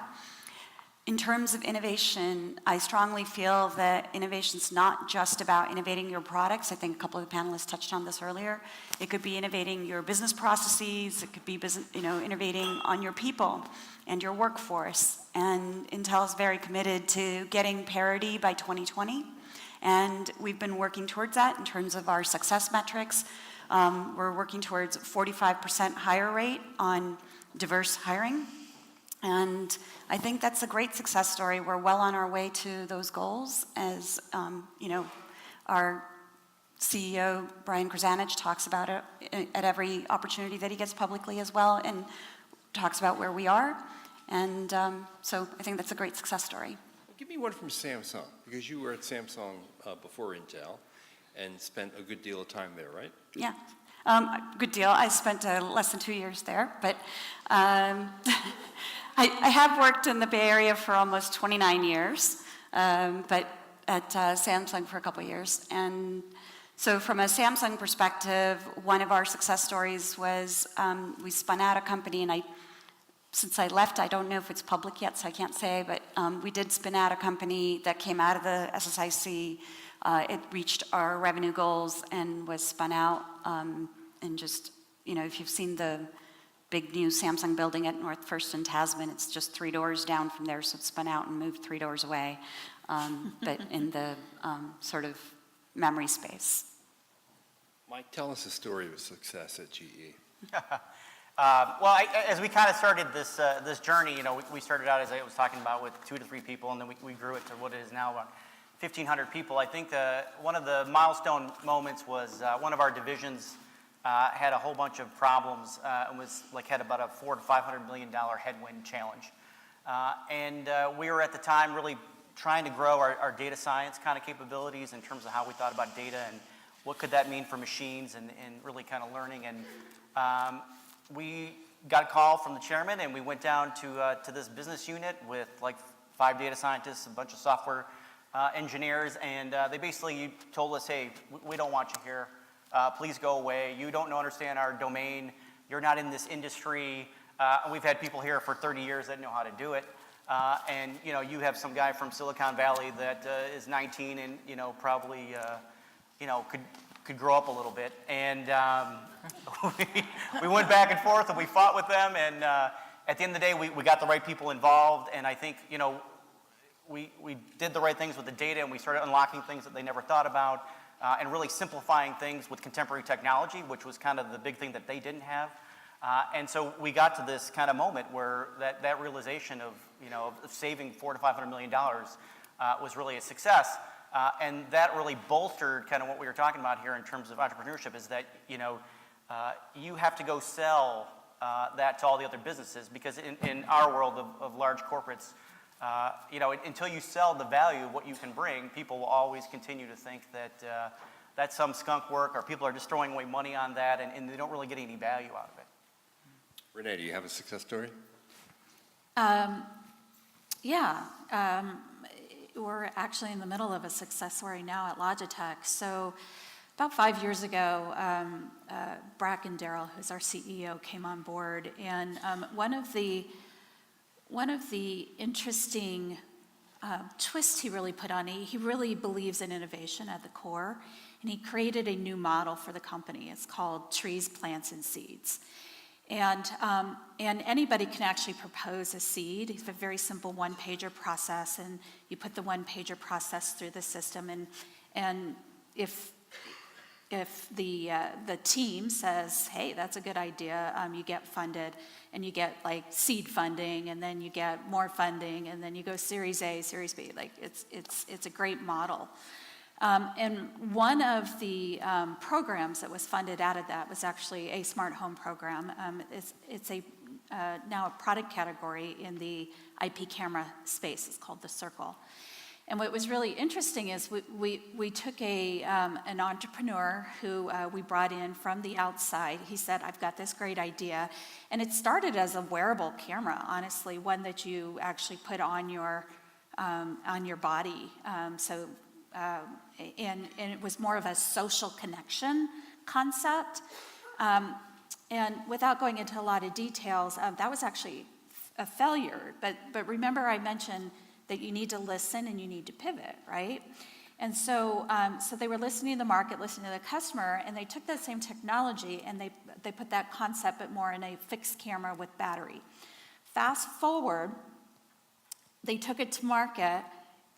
In terms of innovation, I strongly feel that innovation's not just about innovating your products. I think a couple of the panelists touched on this earlier. It could be innovating your business processes. It could be innovating on your people and your workforce. And Intel is very committed to getting parity by 2020. And we've been working towards that in terms of our success metrics. We're working towards 45% higher rate on diverse hiring. And I think that's a great success story. We're well on our way to those goals, as our CEO, Brian Krzanich, talks about it at every opportunity that he gets publicly as well, and talks about where we are. And so I think that's a great success story. Give me one from Samsung, because you were at Samsung before Intel and spent a good deal of time there, right? Yeah, good deal. I spent less than 2 years there, but I have worked in the Bay Area for almost 29 years, but at Samsung for a couple of years. And so from a Samsung perspective, one of our success stories was we spun out a company, and since I left, I don't know if it's public yet, so I can't say, but we did spin out a company that came out of the SSIC. It reached our revenue goals and was spun out. And just, if you've seen the big new Samsung building at North First and Tasman, it's just 3 doors down from there, so it's spun out and moved 3 doors away, but in the sort of memory space. Mike, tell us a story of success at GE. As we kind of started this journey, we started out, as I was talking about, with 2 to 3 people, and then we grew it to what it is now, about 1,500 people. I think one of the milestone moments was one of our divisions had a whole bunch of problems and had about a $400 to $500 million headwind challenge. And we were at the time really trying to grow our data science kind of capabilities in terms of how we thought about data and what could that mean for machines and really kind of learning. And we got a call from the chairman, and we went down to this business unit with 5 data scientists, a bunch of software engineers, and they basically told us, hey, we don't want you here. Please go away. You don't understand our domain. You're not in this industry. We've had people here for 30 years that know how to do it. And you have some guy from Silicon Valley that is 19 and probably could grow up a little bit. And we went back and forth, and we fought with them. And at the end of the day, we got the right people involved. And I think we did the right things with the data, and we started unlocking things that they never thought about, and really simplifying things with contemporary technology, which was kind of the big thing that they didn't have. And so we got to this kind of moment where that realization of saving $400 to $500 million was really a success. And that really bolstered kind of what we were talking about here in terms of entrepreneurship, is that you have to go sell that to all the other businesses, because in our world of large corporates, until you sell the value of what you can bring, people will always continue to think that that's some skunk work, or people are just throwing away money on that, and they don't really get any value out of it. Renee, do you have a success story? We're actually in the middle of a success story now at Logitech. So about 5 years ago, Bracken Darrell, who's our CEO, came on board, and one of the interesting twists he really put on it, he really believes in innovation at the core, and he created a new model for the company. It's called Trees, Plants, and Seeds. And anybody can actually propose a seed. It's a very simple one-pager process, and you put the one-pager process through the system, and if the team says, hey, that's a good idea, you get funded, and you get seed funding, and then you get more funding, and then you go Series A, Series B. It's a great model. And one of the programs that was funded out of that was actually a smart home program. It's now a product category in the IP camera space. It's called the Circle. And what was really interesting is we took an entrepreneur who we brought in from the outside. He said, I've got this great idea. And it started as a wearable camera, honestly, one that you actually put on your body. And it was more of a social connection concept. And without going into a lot of details, that was actually a failure. But remember, I mentioned that you need to listen and you need to pivot, right? And so they were listening to the market, listening to the customer, and they took that same technology and they put that concept, but more in a fixed camera with battery. Fast forward, they took it to market.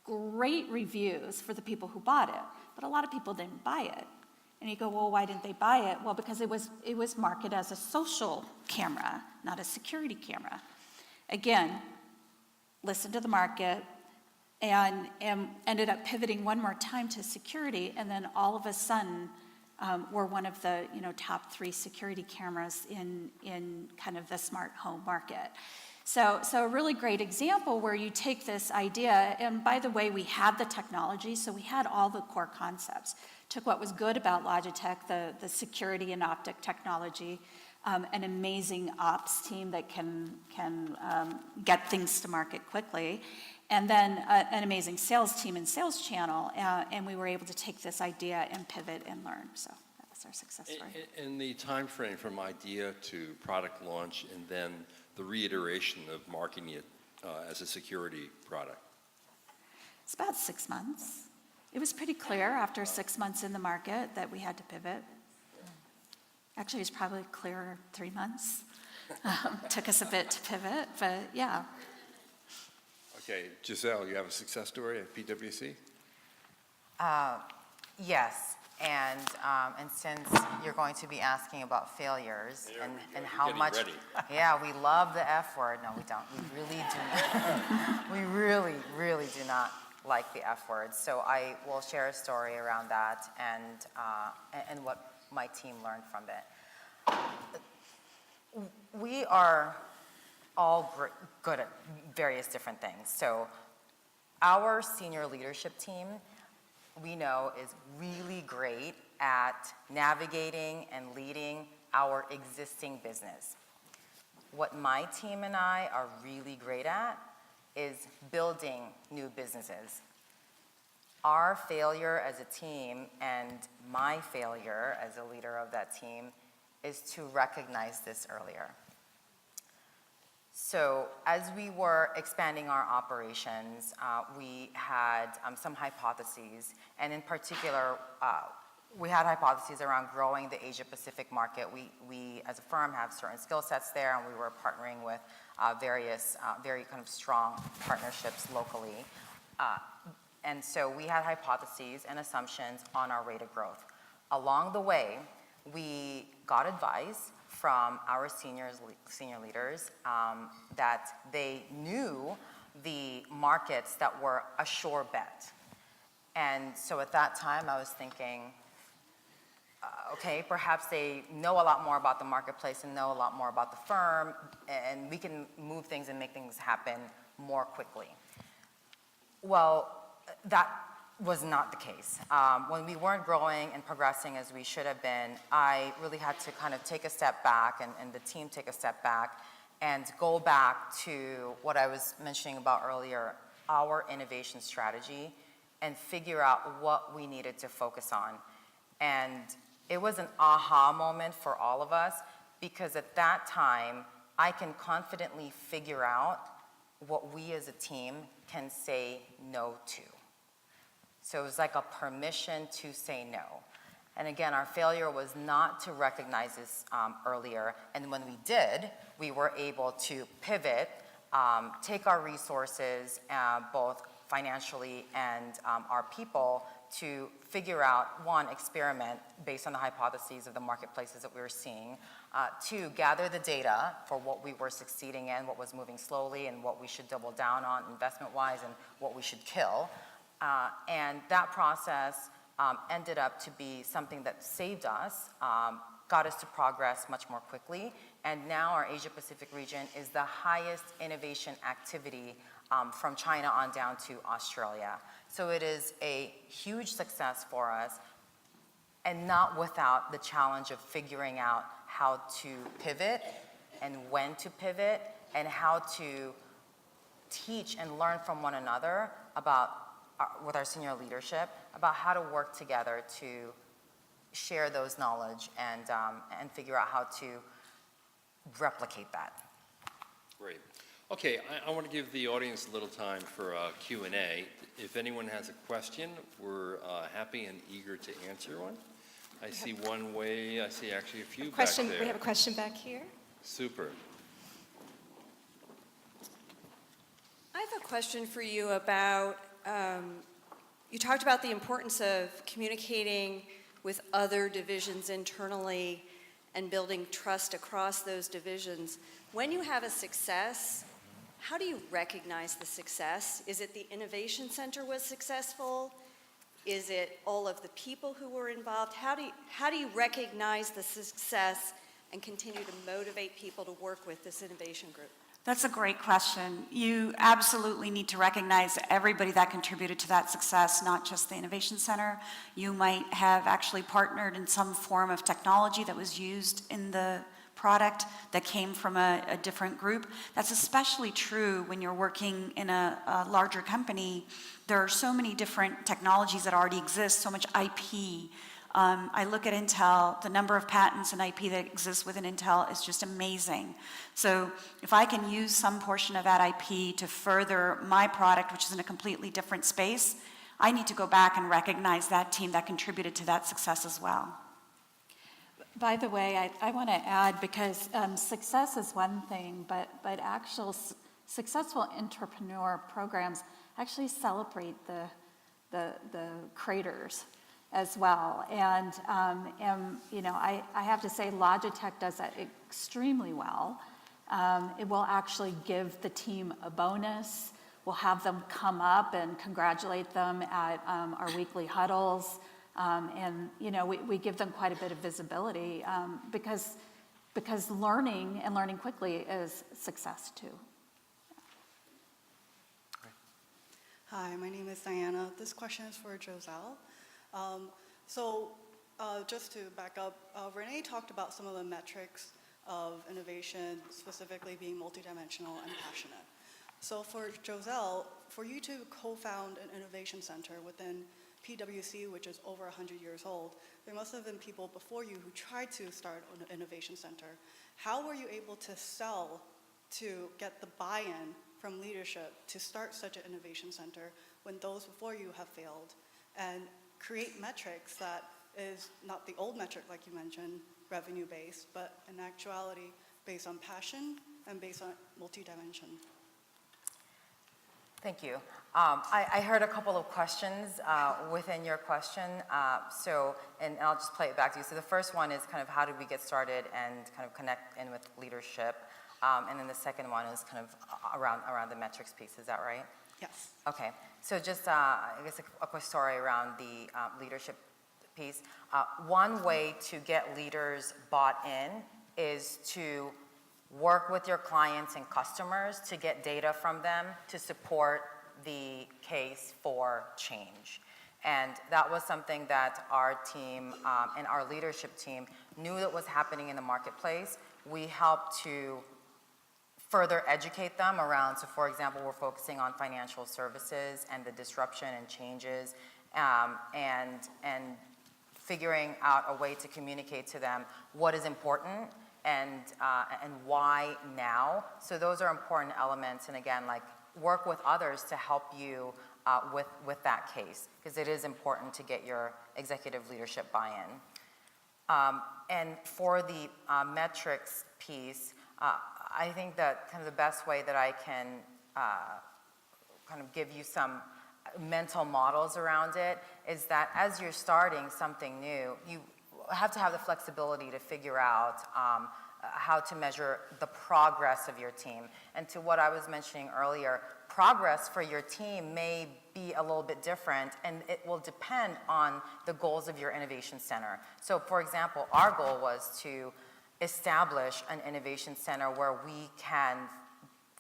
Great reviews for the people who bought it, but a lot of people didn't buy it. And you go, well, why didn't they buy it? Well, because it was marketed as a social camera, not a security camera. Again, listen to the market, and ended up pivoting one more time to security, and then all of a sudden, we're one of the top 3 security cameras in kind of the smart home market. So a really great example where you take this idea, and by the way, we had the technology, so we had all the core concepts. Took what was good about Logitech, the security and optic technology, an amazing ops team that can get things to market quickly, and then an amazing sales team and sales channel, and we were able to take this idea and pivot and learn. So that was our success story. In the time frame from idea to product launch, and then the reiteration of marketing it as a security product? It's about 6 months. It was pretty clear after 6 months in the market that we had to pivot. Actually, it was probably clearer 3 months. Took us a bit to pivot, but yeah. Okay, Giselle, you have a success story at PwC? Yes. And since you're going to be asking about failures and how getting much, ready. yeah, we love the F word. No, we don't. We really do not. We really, really do not like the F word. So I will share a story around that and what my team learned from it. We are all good at various different things. So our senior leadership team, we know, is really great at navigating and leading our existing business. What my team and I are really great at is building new businesses. Our failure as a team and my failure as a leader of that team is to recognize this earlier. So as we were expanding our operations, we had some hypotheses, and in particular, we had hypotheses around growing the Asia Pacific market. We as a firm have certain skill sets there, and we were partnering with various very kind of strong partnerships locally. And so we had hypotheses and assumptions on our rate of growth. Along the way, we got advice from our senior leaders that they knew the markets that were a sure bet. And so at that time, I was thinking, okay, perhaps they know a lot more about the marketplace and know a lot more about the firm, and we can move things and make things happen more quickly. Well, that was not the case. When we weren't growing and progressing as we should have been, I really had to kind of take a step back and the team take a step back and go back to what I was mentioning about earlier, our innovation strategy, and figure out what we needed to focus on. And it was an aha moment for all of us, because at that time, I can confidently figure out what we as a team can say no to. So it was like a permission to say no. And again, our failure was not to recognize this earlier. And when we did, we were able to pivot, take our resources, both financially and our people, to figure out, one, experiment based on the hypotheses of the marketplaces that we were seeing, two, gather the data for what we were succeeding in, what was moving slowly, and what we should double down on investment-wise, and what we should kill. And that process ended up to be something that saved us, got us to progress much more quickly, and now our Asia Pacific region is the highest innovation activity from China on down to Australia. So it is a huge success for us, and not without the challenge of figuring out how to pivot and when to pivot, and how to teach and learn from one another about with our senior leadership about how to work together to share those knowledge and figure out how to replicate that. Great. Okay, I want to give the audience a little time for Q&A. If anyone has a question, we're happy and eager to answer one. I see one way, I see actually a few back there. We have a question back here. Super. I have a question for you about, you talked about the importance of communicating with other divisions internally and building trust across those divisions. When you have a success, how do you recognize the success? Is it the Innovation Center was successful? Is it all of the people who were involved? How do you recognize the success and continue to motivate people to work with this innovation group? That's a great question. You absolutely need to recognize everybody that contributed to that success, not just the Innovation Center. You might have actually partnered in some form of technology that was used in the product that came from a different group. That's especially true when you're working in a larger company. There are so many different technologies that already exist, so much IP. I look at Intel, the number of patents and IP that exists within Intel is just amazing. So if I can use some portion of that IP to further my product, which is in a completely different space, I need to go back and recognize that team that contributed to that success as well. By the way, I want to add, because success is one thing, but actual successful entrepreneur programs actually celebrate the creators. as well. And I have to say Logitech does that extremely well. It will actually give the team a bonus. We'll have them come up and congratulate them at our weekly huddles. We give them quite a bit of visibility because learning and learning quickly is success too. Hi, my name is Diana. This question is for Joselle. Just to back up, Renee talked about some of the metrics of innovation, specifically being multidimensional and passionate. So for Joselle, for you to co-found an innovation center within PwC, which is over 100 years old, there must have been people before you who tried to start an innovation center. How were you able to sell to get the buy-in from leadership to start such an innovation center when those before you have failed, and create metrics that is not the old metric like you mentioned, revenue-based, but in actuality based on passion and based on multi-dimension? Thank you. I heard a couple of questions within your question, and I'll just play it back to you. So the first one is kind of how did we get started and kind of connect in with leadership, and then the second one is kind of around the metrics piece. Is that right? Yes. Okay. So just I guess a quick story around the leadership piece. One way to get leaders bought in is to work with your clients and customers to get data from them to support the case for change. And that was something that our team and our leadership team knew that was happening in the marketplace. We helped to further educate them around, so for example, we're focusing on financial services and the disruption and changes, and figuring out a way to communicate to them what is important and why now. So those are important elements, and again, like work with others to help you with that case, because it is important to get your executive leadership buy-in. And for the metrics piece, I think that kind of the best way that I can kind of give you some mental models around it is that as you're starting something new, you have to have the flexibility to figure out how to measure the progress of your team. And to what I was mentioning earlier, progress for your team may be a little bit different, and it will depend on the goals of your innovation center. So for example, our goal was to establish an innovation center where we can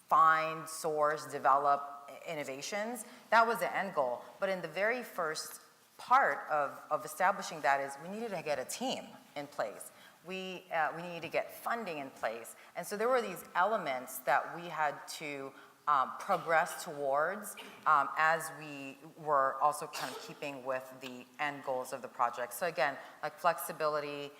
find, source, develop innovations. That was the end goal. But in the very first part of establishing that is we needed to get a team in place. We needed to get funding in place. And so there were these elements that we had to progress towards as we were also kind of keeping with the end goals of the project. So again, like flexibility,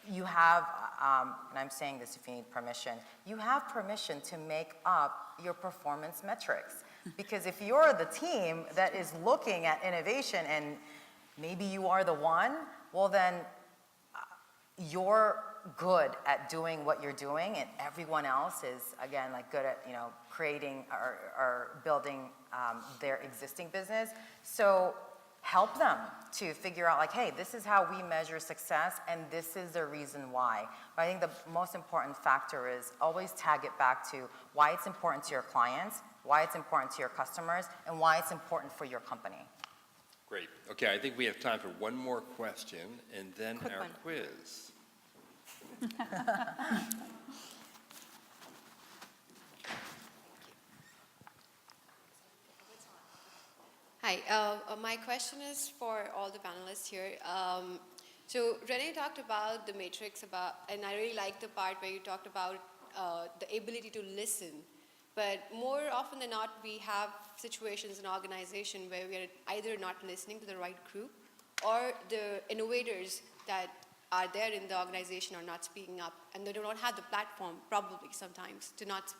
you have, and I'm saying this if you need permission, you have permission to make up your performance metrics. Because if you're the team that is looking at innovation and maybe you are the one, well then you're good at doing what you're doing, and everyone else is, again, like good at, creating or building their existing business. So help them to figure out like, hey, this is how we measure success and this is the reason why. But I think the most important factor is always tag it back to why it's important to your clients, why it's important to your customers, and why it's important for your company. Great. Okay, I think we have time for one more question and then our quiz. Hi, my question is for all the panelists here. So Renee talked about the matrix and I really like the part where you talked about the ability to listen. But more often than not, we have situations in organization where we are either not listening to the right group, or the innovators that are there in the organization are not speaking up, and they do not have the platform, probably sometimes, to not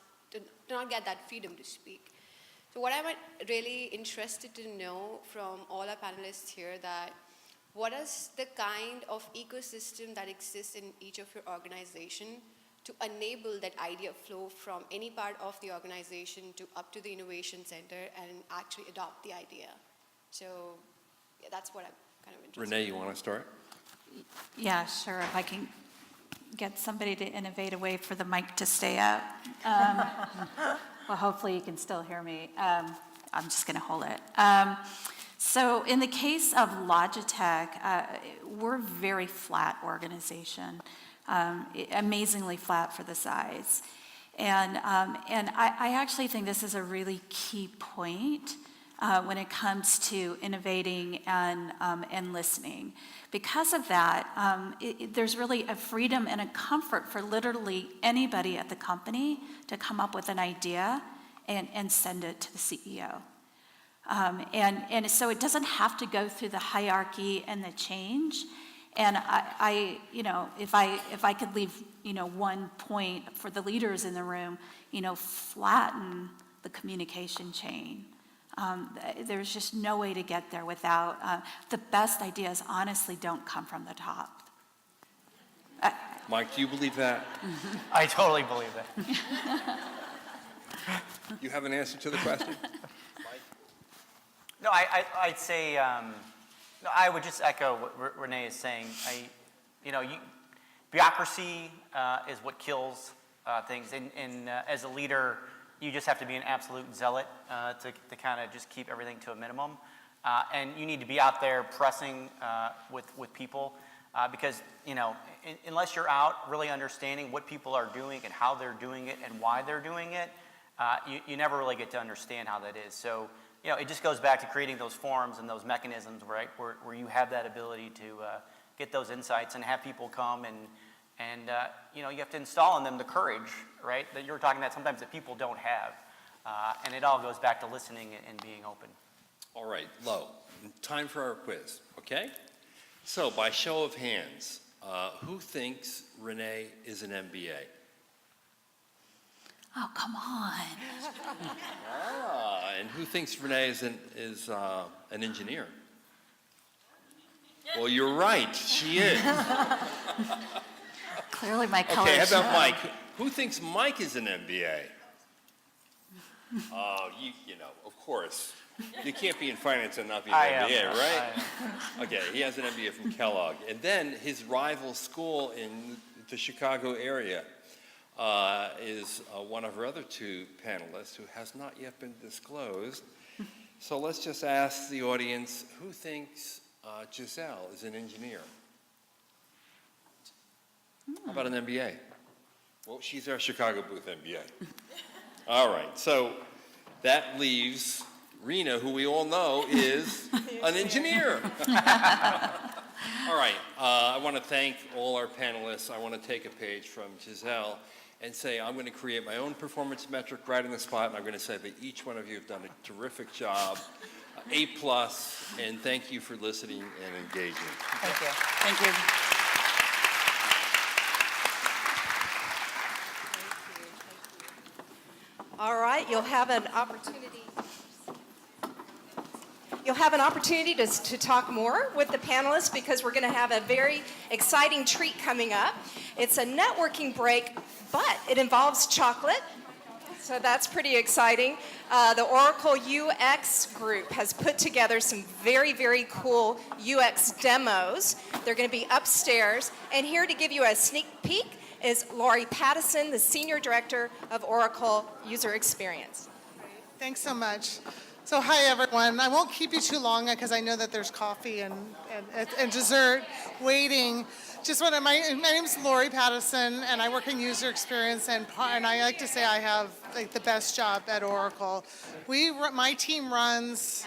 get that freedom to speak. So what I'm really interested to know from all our panelists here, that what is the kind of ecosystem that exists in each of your organization to enable that idea flow from any part of the organization to up to the innovation center and actually adopt the idea? So yeah, that's what I'm kind of interested. Renee, you want to start? Yeah, sure, if I can get somebody to innovate a way for the mic to stay up. Well, hopefully you can still hear me. I'm just going to hold it. So in the case of Logitech, we're a very flat organization, amazingly flat for the size. And I actually think this is a really key point when it comes to innovating and listening. Because of that, there's really a freedom and a comfort for literally anybody at the company to come up with an idea and send it to the CEO. And so it doesn't have to go through the hierarchy and the change. And I if I could leave, one point for the leaders in the room, flatten the communication chain. There's just no way to get there without, the best ideas honestly don't come from the top. Mike, do you believe that? I totally believe that. You have an answer to the question? No, I'd say, no, I would just echo what Renee is saying. Bureaucracy is what kills things. And as a leader, you just have to be an absolute zealot to kind of just keep everything to a minimum. And you need to be out there pressing with people because, unless you're out really understanding what people are doing and how they're doing it and why they're doing it, you never really get to understand how that is. So, it just goes back to creating those forums and those mechanisms, right, where you have that ability to get those insights and have people come and you have to install in them the courage, right, that you're talking about sometimes that people don't have. And it all goes back to listening and being open. All right, Lo, time for our quiz, okay? So by show of hands, who thinks Renee is an MBA? Oh, come on. And who thinks Renee is an engineer? Well, you're right, she is. Clearly my colors. Okay, how about Mike? Who thinks Mike is an MBA? Oh, of course. You can't be in finance and not be an MBA, right? Okay, he has an MBA from Kellogg. And then his rival school in the Chicago area is one of our other two panelists who has not yet been disclosed. So let's just ask the audience, who thinks Giselle is an engineer? How about an MBA? Well, she's our Chicago booth MBA. All right, so that leaves Rena, who we all know is an engineer. All right, I want to thank all our panelists. I want to take a page from Giselle and say I'm going to create my own performance metric right on the spot, and I'm going to say that each one of you have done a terrific job, A+, and thank you for listening and engaging. Thank you. Thank you. All right, you'll have an opportunity to talk more with the panelists because we're going to have a very exciting treat coming up. It's a networking break, but it involves chocolate, so that's pretty exciting. The Oracle UX group has put together some very, very cool UX demos. They're going to be upstairs, and here to give you a sneak peek is Lori Pattison, the Senior Director of Oracle User Experience. Thanks so much. So hi everyone. I won't keep you too long because I know that there's coffee and dessert waiting. My name is Lori Pattison and I work in user experience and I like to say I have the best job at Oracle. My team runs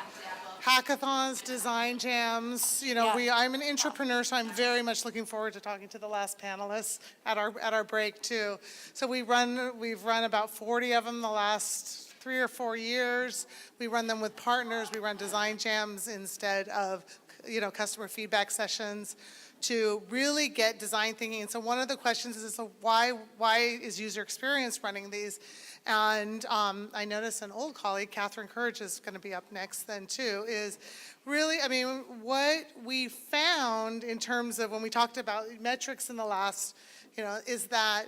hackathons, design jams. I'm an entrepreneur, so I'm very much looking forward to talking to the last panelists at our break too. So we've run about 40 of them the last 3 or 4 years. We run them with partners. We run design jams instead of customer feedback sessions to really get design thinking. And so one of the questions is, so why is user experience running these? And I noticed an old colleague, Catherine Courage, is going to be up next then too, is really, what we found in terms of when we talked about metrics in the last, is that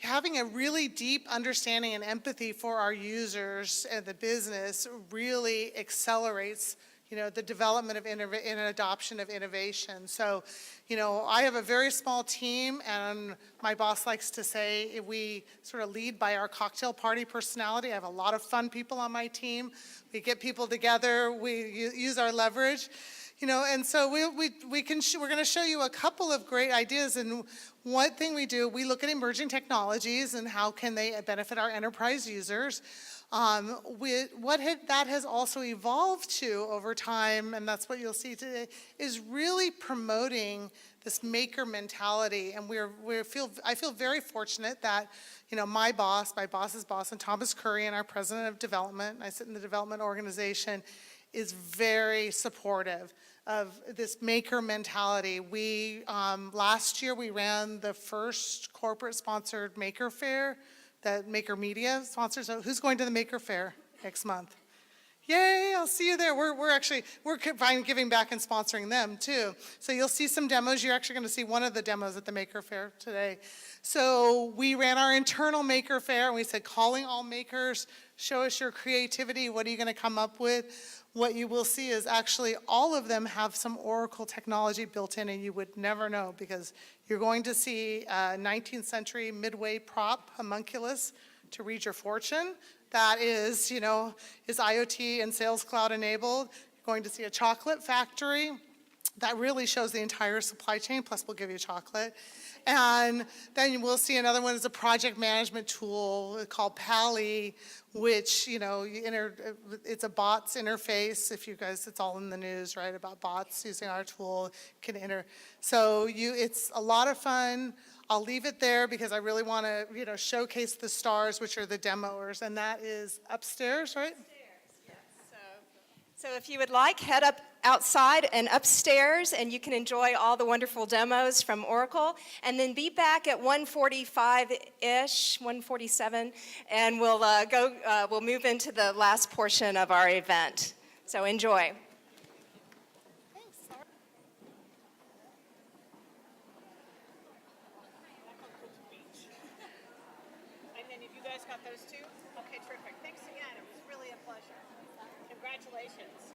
having a really deep understanding and empathy for our users and the business really accelerates the development of and adoption of innovation. So, I have a very small team, and my boss likes to say we sort of lead by our cocktail party personality. I have a lot of fun people on my team. We get people together, we use our leverage, and so we're going to show you a couple of great ideas. And one thing we do, we look at emerging technologies and how can they benefit our enterprise users. That has also evolved to over time, and that's what you'll see today, is really promoting this maker mentality. And I feel very fortunate that, my boss's boss, and Thomas Curry, and our president of development, I sit in the development organization, is very supportive of this maker mentality. Last year we ran the first corporate sponsored maker fair that Maker Media sponsors. So who's going to the Maker Fair next month? Yay, I'll see you there. We're giving back and sponsoring them too. So you'll see some demos. You're actually going to see one of the demos at the Maker Fair today. So we ran our internal Maker Fair, and we said, calling all makers, show us your creativity. What are you going to come up with? What you will see is actually all of them have some Oracle technology built in, and you would never know, because you're going to see a 19th century midway prop homunculus to read your fortune. That is, is IoT and Sales Cloud enabled. You're going to see a chocolate factory that really shows the entire supply chain, plus we'll give you chocolate. And then we'll see another one is a project management tool called Pally, which, it's a bots interface. If you guys, it's all in the news, right, about bots using our tool So it's a lot of fun. I'll leave it there because I really want to, showcase the stars, which are the demoers, and that is upstairs, right? So if you would like, head up outside and upstairs, and you can enjoy all the wonderful demos from Oracle, and then be back at 1:45-ish, 1:47, and we'll move into the last portion of our event. So enjoy. And then if you guys got those too? Okay, terrific. Thanks again. It was really a pleasure. Congratulations.